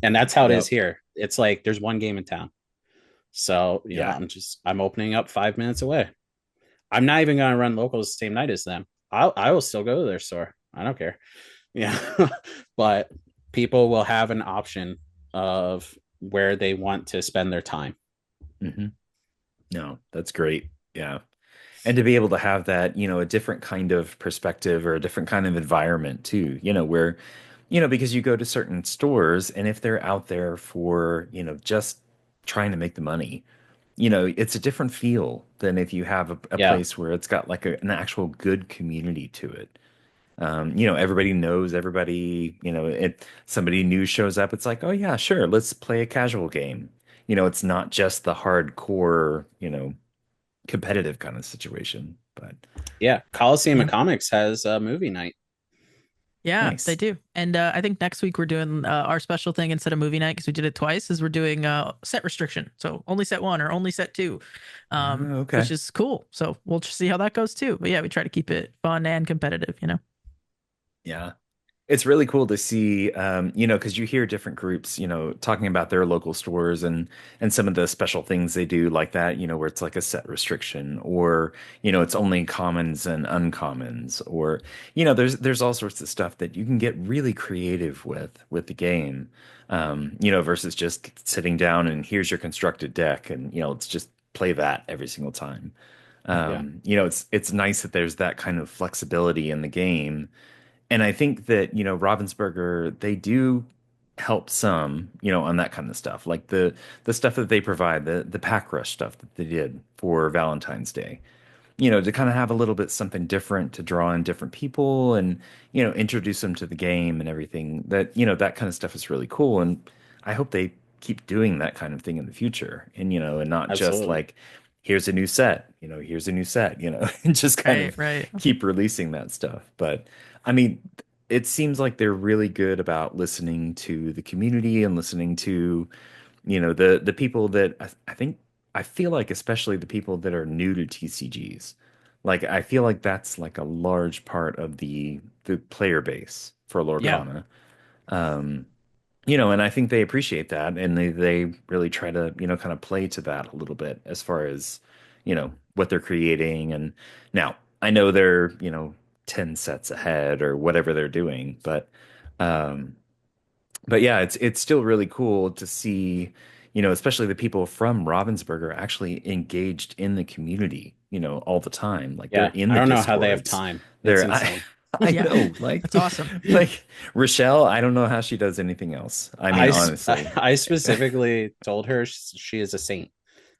And that's how it is Yep. here. It's like there's one game in town, so Yeah. I'm opening up 5 minutes away. I'm not even gonna run locals the same night as them. I will still go to their store. I don't care. Yeah. But people will have an option of where they want to spend their time. Hmm. No, that's great. Yeah. And to be able to have that, a different kind of perspective or a different kind of environment too, where, because you go to certain stores and if they're out there for, just trying to make the money, it's a different feel than if you have a Yeah. place where it's got like an actual good community to it. Everybody knows everybody, somebody new shows up, it's like, oh yeah, sure, let's play a casual game. It's not just the hardcore, competitive kind of situation. But Yeah. Coliseum of Yeah. Comics has a movie night. Yeah, they nice. do. And I think next week we're doing our special thing instead of movie night because we did it twice. Is we're doing set restriction, so only set one or only set two, Okay. which is cool. So we'll see how that goes too. But yeah, we try to keep it fun and competitive. Yeah. It's really cool to see, because you hear different groups, talking about their local stores and some of the special things they do like that, where it's like a set restriction or, it's only commons and uncommons or, there's all sorts of stuff that you can get really creative with the game, versus just sitting down and here's your constructed deck and, let's just play that every single time. Yeah. It's nice that there's that kind of flexibility in the game and I think that, Ravensburger, they do help some, on that kind of stuff. Like the stuff that they provide, the pack rush stuff that they did for Valentine's Day. To kind of have a little bit something different to draw in different people and, introduce them to the game and everything. That, that kind of stuff is really cool. And I hope they keep doing that kind of thing in the future. And, and not just Absolutely. like, here's a new set, here's a new set, and just kind Right, of right. keep releasing that stuff. But I mean, it seems like they're really good about listening to the community and listening to, the people that I think I feel like especially the people that are new to TCGs. Like I feel like that's like a large part of the player base for Yeah. Lorcana. Um, and I think they appreciate that and they really try to, kind of play to that a little bit as far as, what they're creating. And now I know they're, 10 sets ahead or whatever they're doing, um, but yeah, it's still really cool to see, especially the people from Ravensburger actually engaged in the community, all the time. Like they're Yeah. in I the don't know how they have discords. time. It's They're insane. I Yeah. know, like That's awesome. like Rochelle, I don't know how she does anything else. I mean, honestly. I specifically told her she is a saint.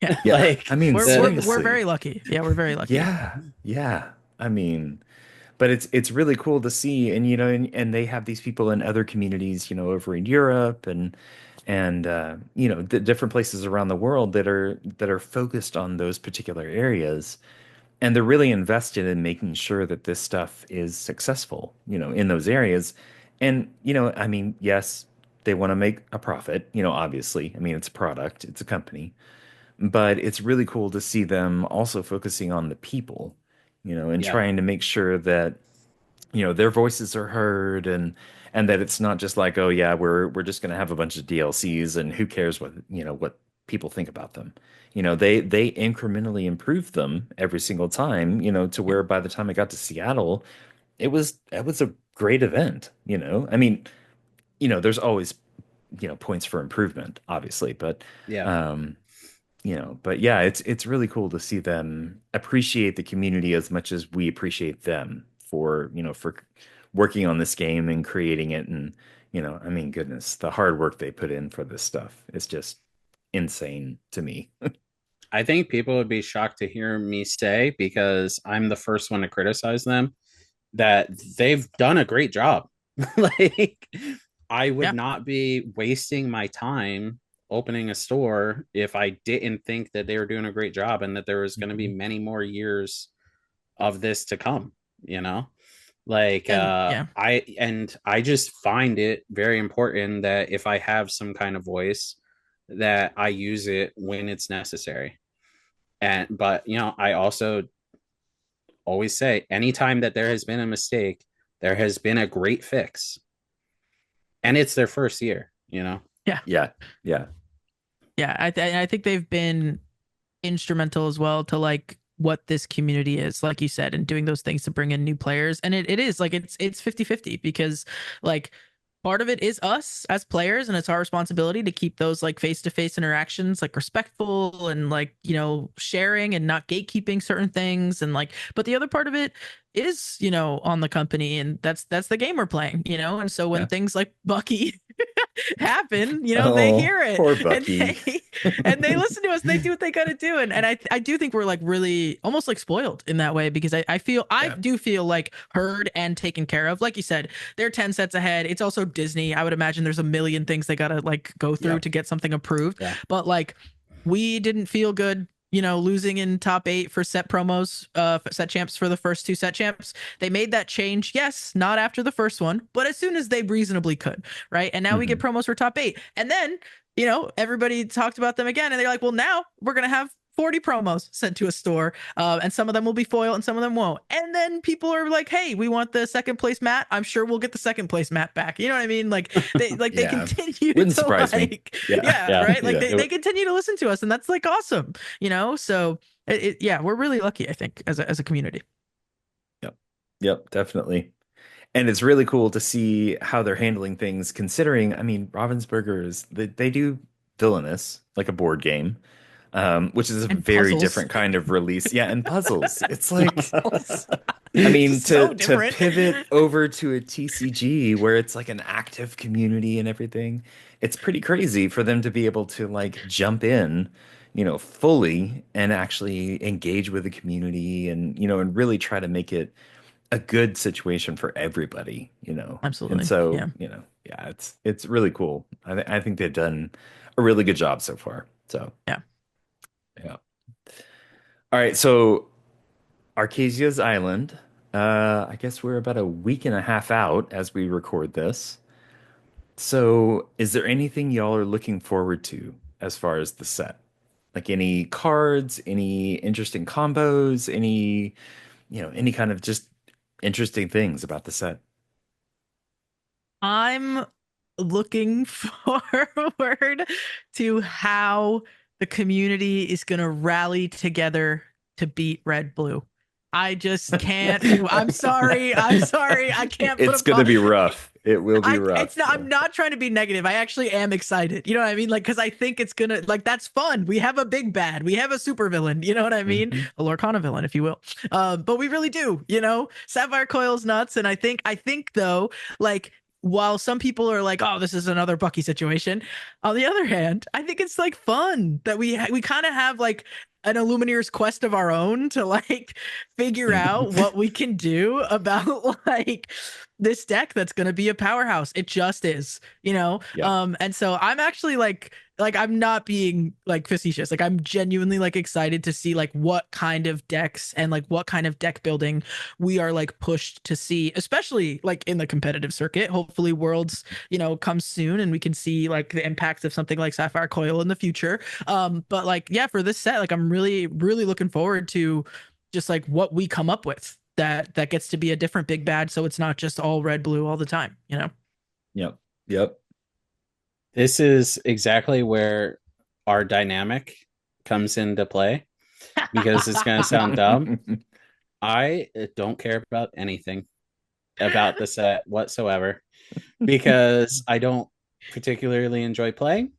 Yeah. Yeah, Like I mean, We're seriously. very lucky. Yeah, we're very lucky. Yeah, yeah. I mean, but it's really cool to see, and and they have these people in other communities, over in Europe and the different places around the world that are focused on those particular areas, and they're really invested in making sure that this stuff is successful, in those areas. And I mean, yes, they want to make a profit, obviously. I mean, it's a product, it's a company, but it's really cool to see them also focusing on the people, and yeah. trying to make sure that their voices are heard and that it's not just like, oh yeah, we're just going to have a bunch of DLCs and who cares what people think about them. They incrementally improve them every single time, to Yeah. where by the time I got to Seattle, it was a great event, I mean, there's always points for improvement, obviously, Yeah. um but yeah, it's really cool to see them appreciate the community as much as we appreciate them for working on this game and creating it. And I mean, goodness, the hard work they put in for this stuff is just insane to me. I think people would be shocked to hear me say, because I'm the first one to criticize them, that they've done a great job. Like, I would Yeah. not be wasting my time opening a store if I didn't think that they were doing a great job and that there was going to be Mhm. many more years of this to come, you know? Like And yeah. I just find it very important that if I have some kind of voice, that I use it when it's necessary. And but I also always say, anytime that there has been a mistake, there has been a great fix. And it's their first year. Yeah. Yeah, yeah. Yeah. I think they've been instrumental as well to like what this community is, like you said, and doing those things to bring in new players. And it is like it's 50-50 because like part of it is us as players, and it's our responsibility to keep those like face-to-face interactions like respectful and like, sharing and not gatekeeping certain things. And like, but the other part of it is, on the company, and that's the game we're playing, and so when Yeah. things like Bucky happen, they Oh, hear it, poor and Bucky. they listen to us, and they do what they got to do. And I do think we're like really almost like spoiled in that way, because I Yeah. do feel like heard and taken care of. Like you said, they're 10 sets ahead. It's also Disney. I would imagine there's a million things they got to like go through Yeah. to get something approved. Yeah. But like, we didn't feel good, losing in top 8 for set promos, set champs for the first 2 set champs. They made that change. Yes, not after the first one, but as soon as they reasonably could, right? And now we get Mhm. promos for top 8. And then, everybody talked about them again, and they're like, well, now we're going to have 40 promos sent to a store, and some of them will be foil and some of them won't. And then people are like, hey, we want the second place mat. I'm sure we'll get the second place mat back. You know what I mean? Like they Yeah. continue Wouldn't to surprise me. like, Yeah. yeah, Yeah. right. Like Yeah. they continue to listen to us, and that's like awesome, so yeah, we're really lucky, I think, as a community. Yep. Yep, definitely. And it's really cool to see how they're handling things, considering, I mean, Ravensburger they do Villainous, like a board game, which is a And very puzzles. different kind of release. Yeah, and puzzles. It's like, Puzzles. I mean, Just so to different. pivot over to a TCG where it's like an active community and everything, it's pretty crazy for them to be able to like jump in, fully and actually engage with the community and, and really try to make it a good situation for everybody. And Absolutely. so, Yeah. yeah, it's really cool. I think they've done a really good job so far. So, Yeah. yeah. All right, so Arcasia's Island. I guess we're about a week and a half out as we record this. So, is there anything y'all are looking forward to as far as the set? Like any cards, any interesting combos, any kind of just interesting things about the set? I'm looking forward to how the community is going to rally together to beat Red Blue. I just can't. I'm sorry. I'm sorry. I can't put It's a. gonna be rough. It will be It's rough. not. Yeah. I'm not trying to be negative. I actually am excited. You know what I mean? Like, because I think it's gonna like that's fun. We have a big bad. We have a super villain. You know what I mean? Mhm. A Lorcana villain, if you will. But we really do. Sapphire Coil's nuts, and I think though, like, while some people are like, "Oh, this is another Bucky situation," on the other hand, I think it's like fun that we kind of have like an Illumineer's quest of our own to like figure out what we can do about like this deck that's going to be a powerhouse. It just is. Yeah. And so I'm actually like I'm not being like facetious. Like I'm genuinely like excited to see like what kind of decks and like what kind of deck building we are like pushed to see, especially like in the competitive circuit. Hopefully Worlds, comes soon and we can see like the impacts of something like Sapphire Coil in the future. But like yeah, for this set, like I'm really really looking forward to just like what we come up with that gets to be a different big bad, so it's not just all red blue all the time. Yep. Yep. This is exactly where our dynamic comes into play, because it's going to sound dumb. I don't care about anything about the set whatsoever, because I don't particularly enjoy playing.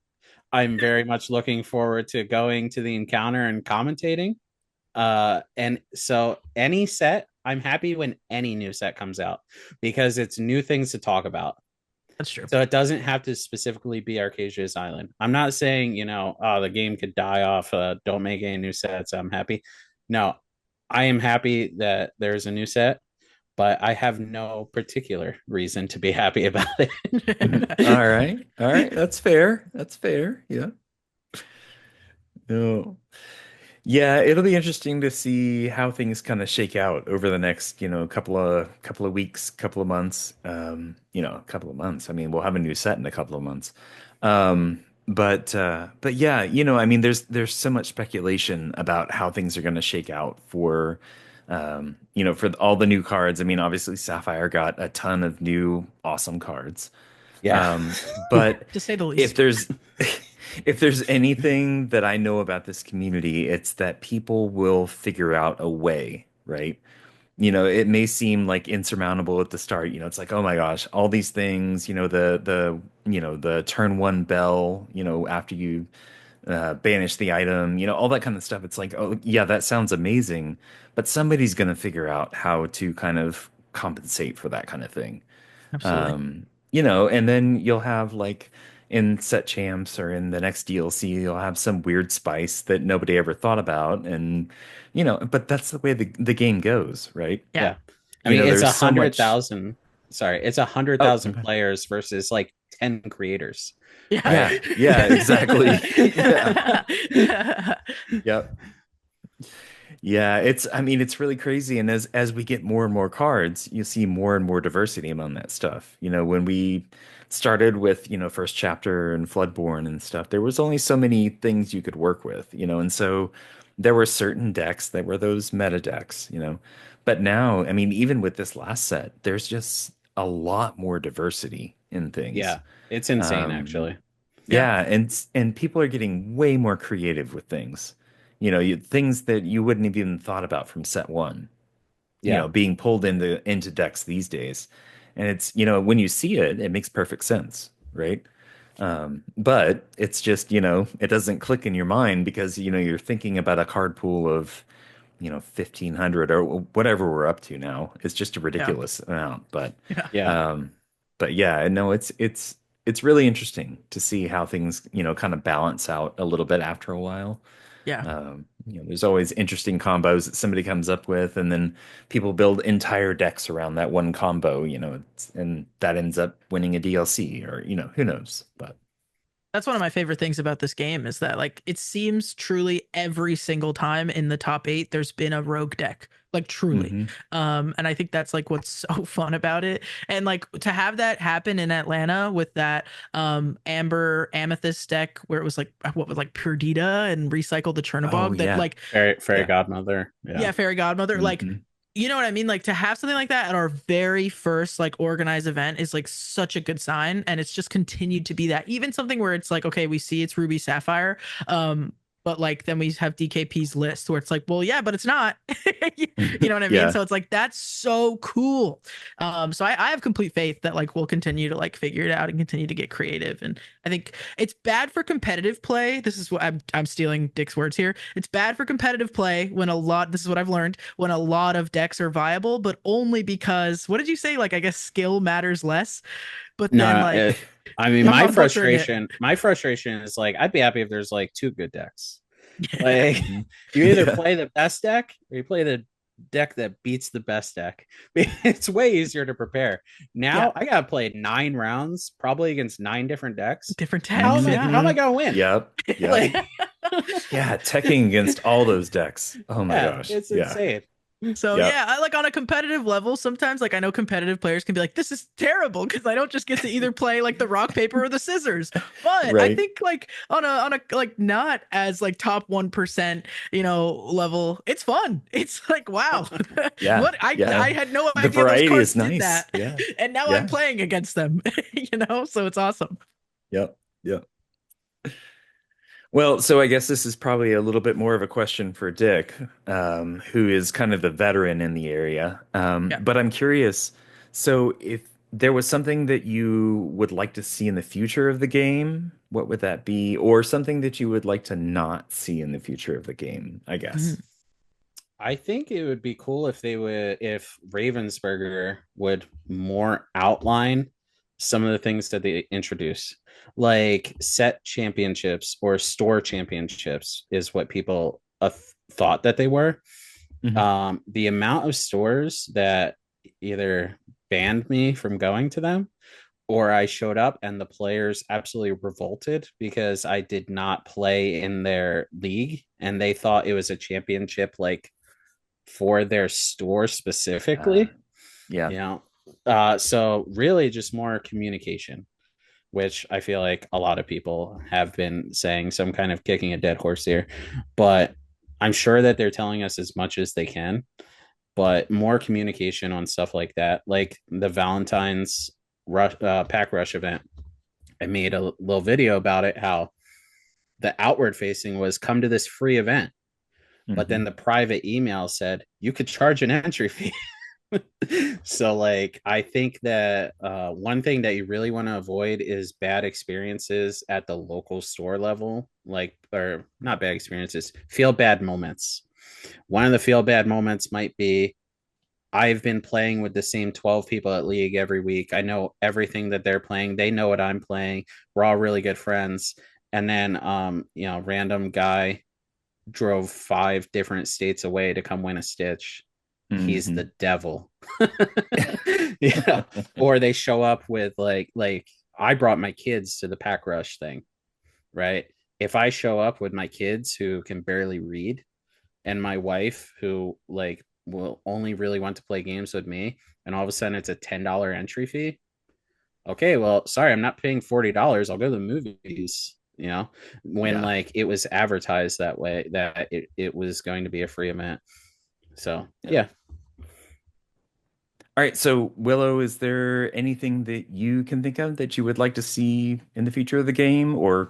I'm very much looking forward to going to the encounter and commentating. And so any set, I'm happy when any new set comes out, because it's new things to talk about. That's true. So it doesn't have to specifically be Arcasia's Island. I'm not saying, oh, the game could die off. Don't make any new sets. I'm happy. No, I am happy that there's a new set, but I have no particular reason to be happy about it. All right. All right. That's fair. That's fair. Yeah. No. Yeah, it'll be interesting to see how things kind of shake out over the next, couple of weeks, couple of months. A couple of months. I mean, we'll have a new set in a couple of months. But yeah, I mean, there's so much speculation about how things are going to shake out for all the new cards. I mean, obviously Sapphire got a ton of new awesome cards. Yeah. But To say the if least. there's if there's anything that I know about this community, it's that people will figure out a way, right, it may seem like insurmountable at the start. It's like, oh my gosh, all these things, the turn one bell, after you banish the item, all that kind of stuff. It's like, oh yeah, that sounds amazing, but somebody's going to figure out how to kind of compensate for that kind of thing. Absolutely. And then you'll have like in set champs or in the next DLC, you'll have some weird spice that nobody ever thought about. And, but that's the way the game goes, right? Yeah. Yeah. I mean, it's There's a so hundred much. thousand. Sorry, it's a hundred Oh, thousand okay. players versus like 10 creators, Yeah. right? Yeah. Yeah, exactly. Yeah. Yep. Yeah, I mean, it's really crazy. And as we get more and more cards, you see more and more diversity among that stuff. When we started with, first chapter and Floodborne and stuff, there was only so many things you could work with, and so there were certain decks that were those meta decks. But now, I mean, even with this last set, there's just a lot more diversity in things. Yeah, it's insane Um, actually. Yeah. yeah, and people are getting way more creative with things. Things that you wouldn't have even thought about from set one, Yeah, being pulled into decks these days. And it's, when you see it, it makes perfect sense, right? But it's just, it doesn't click in your mind because, you're thinking about a card pool of, 1,500 or whatever we're up to now. It's just a Yeah. ridiculous amount. Yeah. yeah, Um, but yeah, no, it's really interesting to see how things, kind of balance out a little bit after a while. Yeah. There's always interesting combos that somebody comes up with, and then people build entire decks around that one combo, and that ends up winning a DLC or, who knows? But That's one of my favorite things about this game is that like it seems truly every single time in the top 8 there's been a rogue deck, like truly. hmm And I think that's like what's so fun about it. And like to have that happen in Atlanta with that amber amethyst deck where it was like what was like Perdita and recycle the Oh Chernobog that yeah, like fairy yeah. godmother. Yeah, yeah, Fairy Godmother. Like, hmm you know what I mean? Like to have something like that at our very first like organized event is like such a good sign. And it's just continued to be that. Even something where it's like, okay, we see it's Ruby Sapphire. But like then we have DKP's list where it's like, well, yeah, but it's not. You know what I mean? Yeah. So it's like that's so cool. So I have complete faith that like we'll continue to like figure it out and continue to get creative. And I think it's bad for competitive play. This is what I'm stealing Dick's words here. It's bad for competitive play when a lot, this is what I've learned, when a lot of decks are viable, but only because what did you say? Like I guess skill matters less. But then no, like I mean, I'm butchering it. my frustration is like I'd be happy if there's like two good decks. Like hmm you either Yeah. play the best deck or you play the deck that beats the best deck. It's way easier to prepare. Yeah. Now I gotta play 9 rounds, probably against 9 different decks. Different decks. Yeah. How am I gonna win? Yep. Yep. Like, Yeah. Teching against all those decks. Oh my yeah, gosh. it's Yeah. insane. So Yep. yeah, I like on a competitive level, sometimes like I know competitive players can be like, this is terrible because I don't just get to either play like the rock, paper, or the scissors. But I Right. think like on a like not as like top 1%, level, it's fun. It's like, wow. Yeah. What I Yeah. I had no The idea those variety cards is did nice. that. Yeah. And now I'm Yeah. playing against them, so it's awesome. Yep. Yep. Well, so I guess this is probably a little bit more of a question for Dick, who is kind of the veteran in the area. Yeah. But I'm curious, so if there was something that you would like to see in the future of the game, what would that be? Or something that you would like to not see in the future of the game, I guess. Mhm. I think it would be cool if Ravensburger would more outline some of the things that they introduce, like set championships or store championships, is what people thought that they were. hmm The amount of stores that either banned me from going to them or I showed up and the players absolutely revolted because I did not play in their league and they thought it was a championship like for their store Uh, specifically, yeah. you know. So really just more communication, which I feel like a lot of people have been saying, some kind of kicking a dead horse here, but I'm sure that they're telling us as much as they can, but more communication on stuff like that, like the Valentine's pack rush event. I made a little video about it, how the outward facing was come to this free event. but then Hmm. the private email said you could charge an entry fee. So like I think that one thing that you really want to avoid is bad experiences at the local store level, like, or not bad experiences, feel bad moments. One of the feel bad moments might be I've been playing with the same 12 people at League every week. I know everything that they're playing. They know what I'm playing. We're all really good friends. And then random guy drove 5 different states away to come win a Stitch. He's Hmm. the devil. Yeah. Or they show up with like I brought my kids to the pack rush thing, right? If I show up with my kids who can barely read and my wife who like will only really want to play games with me, and all of a sudden it's a $10 entry fee. Okay, well, sorry, I'm not paying $40. I'll go to the movies, when Yeah. like it was advertised that way that it was going to be a free event. So Yeah. yeah. All right. So, Willow, is there anything that you can think of that you would like to see in the future of the game, or,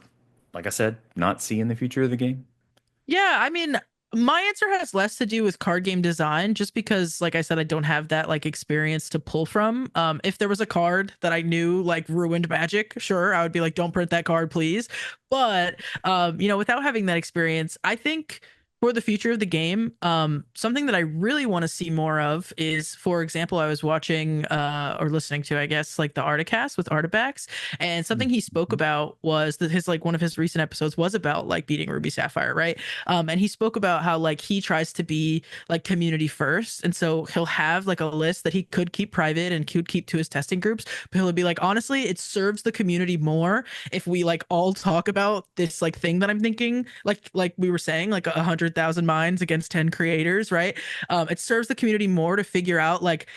like I said, not see in the future of the game? Yeah, I mean, my answer has less to do with card game design, just because, like I said, I don't have that like experience to pull from. If there was a card that I knew like ruined Magic, sure, I would be like, don't print that card, please. But without having that experience, I think for the future of the game, something that I really want to see more of is, for example, I was watching or listening to, I guess, like the Articast with Artifacts, and something he spoke Mhm. about was that his like one of his recent episodes was about like beating Ruby Sapphire, right? And he spoke about how like he tries to be like community first, and so he'll have like a list that he could keep private and could keep to his testing groups, but he'll be like, honestly, it serves the community more if we like all talk about this like thing that I'm thinking, like we were saying, like 100,000 minds against 10 creators, right? It serves the community more to figure out like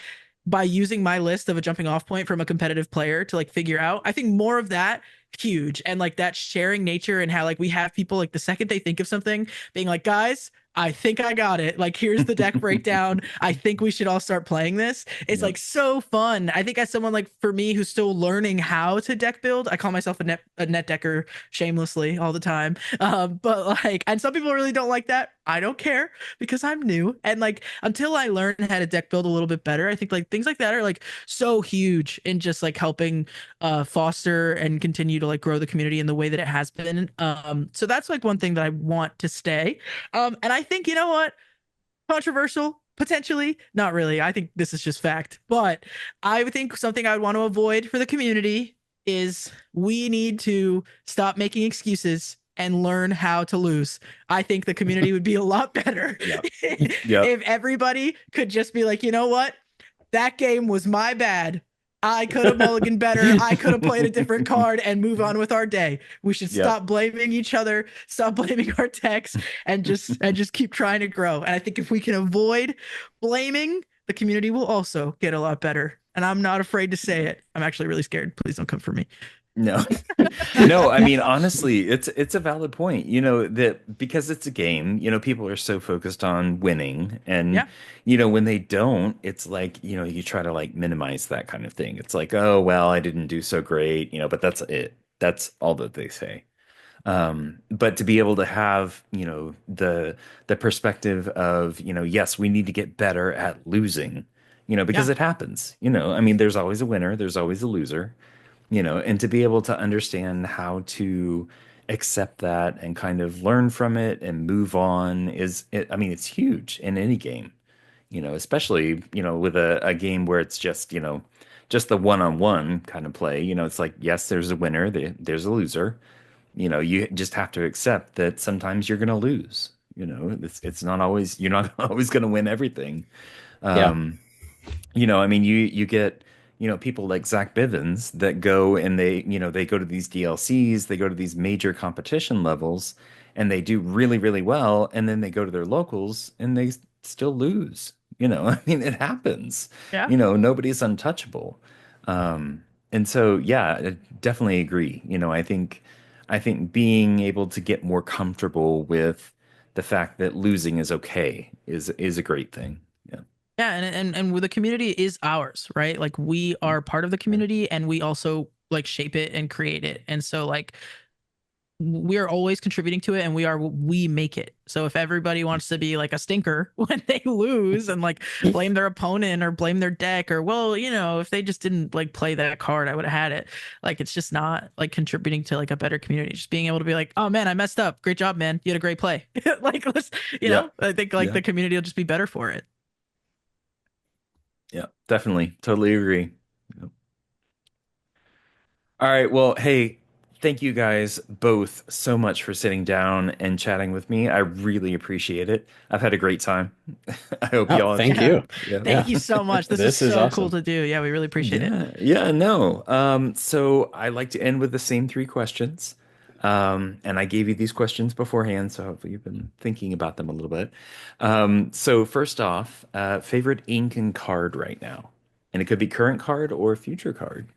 by using my list of a jumping off point from a competitive player to like figure out. I think more of that huge, and like that sharing nature, and how like we have people like the second they think of something being like, guys, I think I got it. Like, here's the deck breakdown. I think we should all start playing this. It's Yep. like so fun. I think as someone like for me who's still learning how to deck build, I call myself a net decker shamelessly all the time. But like, and some people really don't like that. I don't care because I'm new. And like, until I learn how to deck build a little bit better, I think like things like that are like so huge in just like helping foster and continue to like grow the community in the way that it has been. So that's like one thing that I want to stay. And I think, you know what? Controversial, potentially. Not really. I think this is just fact. But I would think something I would want to avoid for the community is we need to stop making excuses and learn how to lose. I think the community would be a lot better Yep. Yep. if everybody could just be like, you know what? That game was my bad. I could have mulliganed better. I could have played a different card and move on with our day. We should Yep. stop blaming each other, stop blaming our techs, and just keep trying to grow. And I think if we can avoid blaming, the community will also get a lot better. And I'm not afraid to say it. I'm actually really scared. Please don't come for me. No. No, I mean honestly, it's a valid point. That because it's a game, people are so focused on winning and Yeah. when they don't, it's like, you try to like minimize that kind of thing. It's like, "Oh, well, I didn't do so great," but that's it. That's all that they say. But to be able to have, the perspective of, yes, we need to get better at losing, because Yeah. it happens. I mean, there's always a winner, there's always a loser, and to be able to understand how to accept that and kind of learn from it and move on I mean, it's huge in any game, especially, with a game where it's just, just the one-on-one kind of play. It's like, yes, there's a winner, there's a loser. You just have to accept that sometimes you're going to lose. It's not always, you're not always going to win everything. Yeah. Um, I mean, you get, people like Zach Bivens that go and they go to these DLCs, they go to these major competition levels, and they do really, really well, and then they go to their locals and they still lose. I mean, it happens. Yeah. Nobody's untouchable. And so, yeah, I definitely agree. I think being able to get more comfortable with the fact that losing is okay is a great thing. Yeah. Yeah, and the community is ours, right? Like we are part of the community, and we also like shape it and create it. And so like we are always contributing to it, and we make it. So if everybody wants to be like a stinker when they lose and like blame their opponent or blame their deck, or well, if they just didn't like play that card, I would have had it. Like it's just not like contributing to like a better community. Just being able to be like, oh man, I messed up. Great job, man. You had a great play. Like let's, Yeah. I think like Yeah. the community will just be better for it. Yeah, definitely. Totally agree. Yep. All right. Well, hey, thank you guys both so much for sitting down and chatting with me. I really appreciate it. I've had a great time. I hope Oh, y'all have thank too. Yeah. you. Yeah. Yeah, Thank you so much. This is this is so cool awesome. to do. Yeah, we really appreciate it. Yeah, yeah, no. So I like to end with the same three questions. And I gave you these questions beforehand, so hopefully you've been thinking about them a little bit. So first off, favorite ink and card right now. And it could be current card or future card.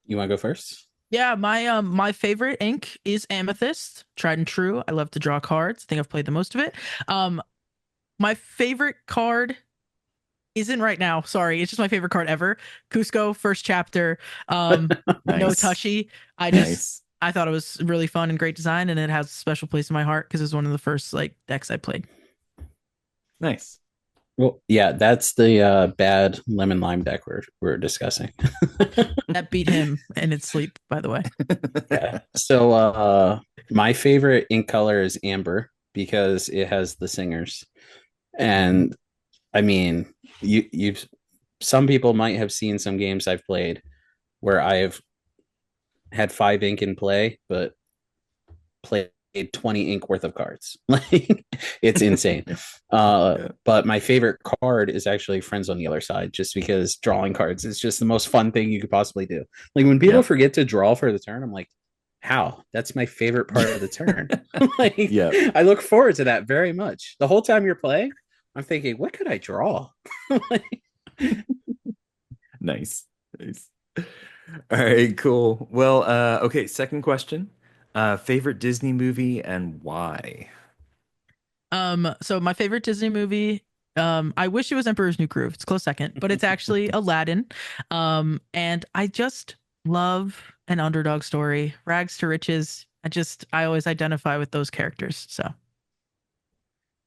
You want to go first? Yeah, my favorite ink is Amethyst, tried and true. I love to draw cards. I think I've played the most of it. My favorite card isn't right now. Sorry, it's just my favorite card ever. Cusco, first chapter. No Nice. touchy. Nice. I thought it was really fun and great design, and it has a special place in my heart because it was one of the first like decks I played. Nice. Well, yeah, that's the bad lemon lime deck we're discussing. That beat him in its sleep, by the way. Yeah. So my favorite ink color is amber because it has the singers. And I mean, you've some people might have seen some games I've played where I've had 5 ink in play, but played 20 ink worth of cards. Like it's insane. Yeah. But my favorite card is actually Friends on the Other Side, just because drawing cards is just the most fun thing you could possibly do. Like when people Yeah. forget to draw for the turn, I'm like, how? That's my favorite part of the turn. Like Yeah. I look forward to that very much. The whole time you're playing, I'm thinking, what could I draw? Like, Nice. Nice. All right, cool. Well, okay, second question. Favorite Disney movie and why? So my favorite Disney movie, I wish it was Emperor's New Groove. It's close second, but it's actually Aladdin. And I just love an underdog story, rags to riches. I always identify with those characters. So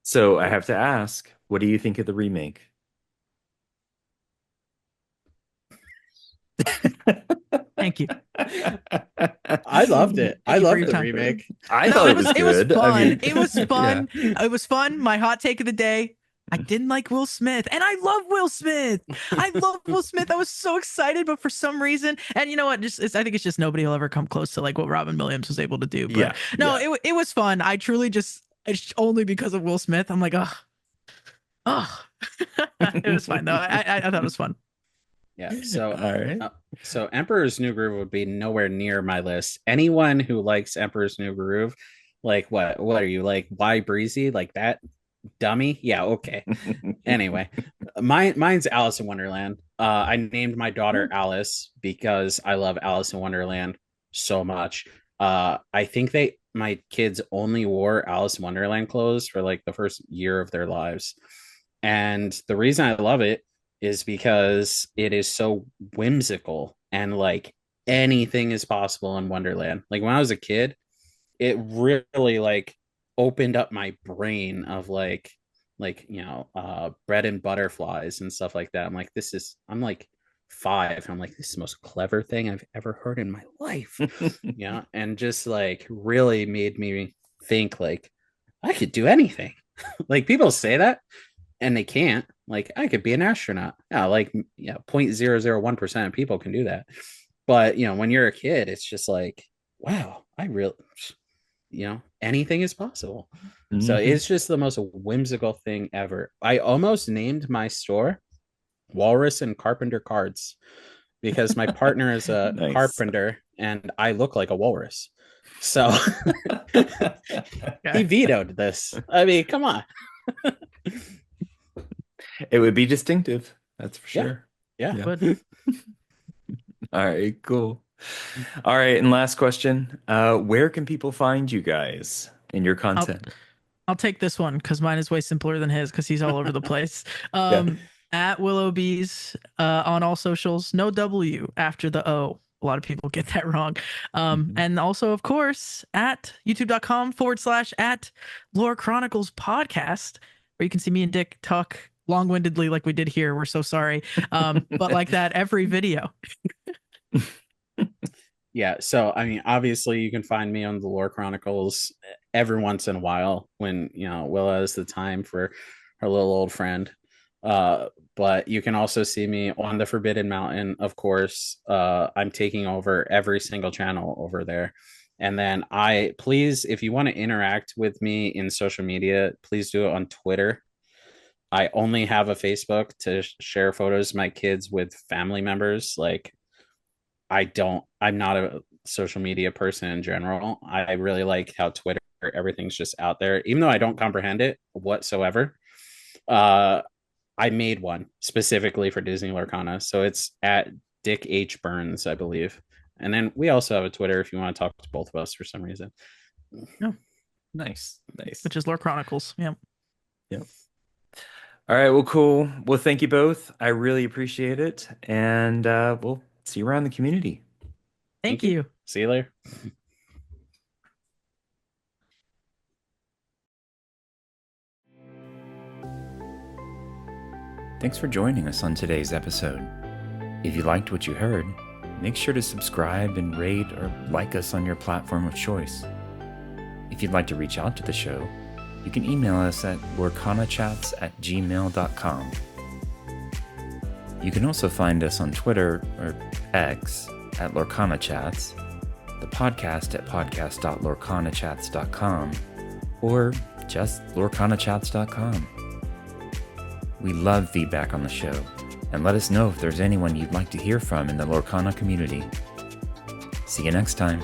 So I have to ask, what do you think of the remake? thank you. I loved it. Thank I you for loved your the time. remake. I No, thought it was it was good. fun. I mean, It was yeah. fun. It was fun. My hot take of the day. I didn't like Will Smith, and I love Will Smith. I love Will Smith. I was so excited, but for some reason, and you know what? I think it's just nobody will ever come close to like what Robin Williams was able to do. But Yeah, no, yeah. it was fun. I truly it's only because of Will Smith. I'm like, oh, it was fine though. I thought it was fun. Yeah. All right. So Emperor's New Groove would be nowhere near my list. Anyone who likes Emperor's New Groove, like what are you like? Why breezy like that? Dummy? Yeah, okay. Anyway, mine's Alice in Wonderland. I named my daughter Alice because I love Alice in Wonderland so much. I think my kids only wore Alice in Wonderland clothes for like the first year of their lives. And the reason I love it is because it is so whimsical and like anything is possible in Wonderland. Like when I was a kid, it really like opened up my brain of bread and butterflies and stuff like that. I'm like 5. I'm like, this is the most clever thing I've ever heard in my life. Yeah. And just like really made me think like I could do anything. Like people say that and they can't. Like I could be an astronaut. Yeah, like 0.001% of people can do that. But when you're a kid, it's just like, wow, I really anything is possible. So Mhm. it's just the most whimsical thing ever. I almost named my store Walrus and Carpenter Cards because my partner is a Nice. carpenter and I look like a walrus. So he Okay. vetoed this. I mean, come on. It would be distinctive, that's for Yeah. sure. Yeah. Yeah. But All right, cool. All right, and last question. Where can people find you guys in your I'll content? I'll take this one because mine is way simpler than his because he's all over the place. Yeah. At Willobeez on all socials, no W after the O. A lot of people get that wrong. And also, of course, at youtube.com/at Lore Chronicles podcast, where you can see me and Dick talk long-windedly like we did here. We're so sorry. But like that every video. Yeah, so I mean, obviously you can find me on the Lore Chronicles every once in a while when, you know, Willa has the time for her little old friend. But you can also see me on the Forbidden Mountain, of course. I'm taking over every single channel over there. And then please, if you want to interact with me in social media, please do it on Twitter. I only have a Facebook to share photos of my kids with family members. Like, I'm not a social media person in general. I really like how Twitter, everything's just out there, even though I don't comprehend it whatsoever. I made one specifically for Disney Lorcana. So it's at Dick H. Burns, I believe. And then we also have a Twitter if you want to talk to both of us for some reason. Yeah. Nice. Which is Lore Chronicles. Yeah. Yep. All right. Well, cool. Well, thank you both. I really appreciate it. And we'll see you around the community. Thank you. See you later. Thanks for joining us on today's episode. If you liked what you heard, make sure to subscribe and rate or like us on your platform of choice. If you'd like to reach out to the show, you can email us at LorcanaChats@gmail.com. You can also find us on Twitter or X at LorcanaChats, the podcast at podcast.lorcanachats.com, or just lorcanachats.com. We love feedback on the show, and let us know if there's anyone you'd like to hear from in the Lorcana community. See you next time.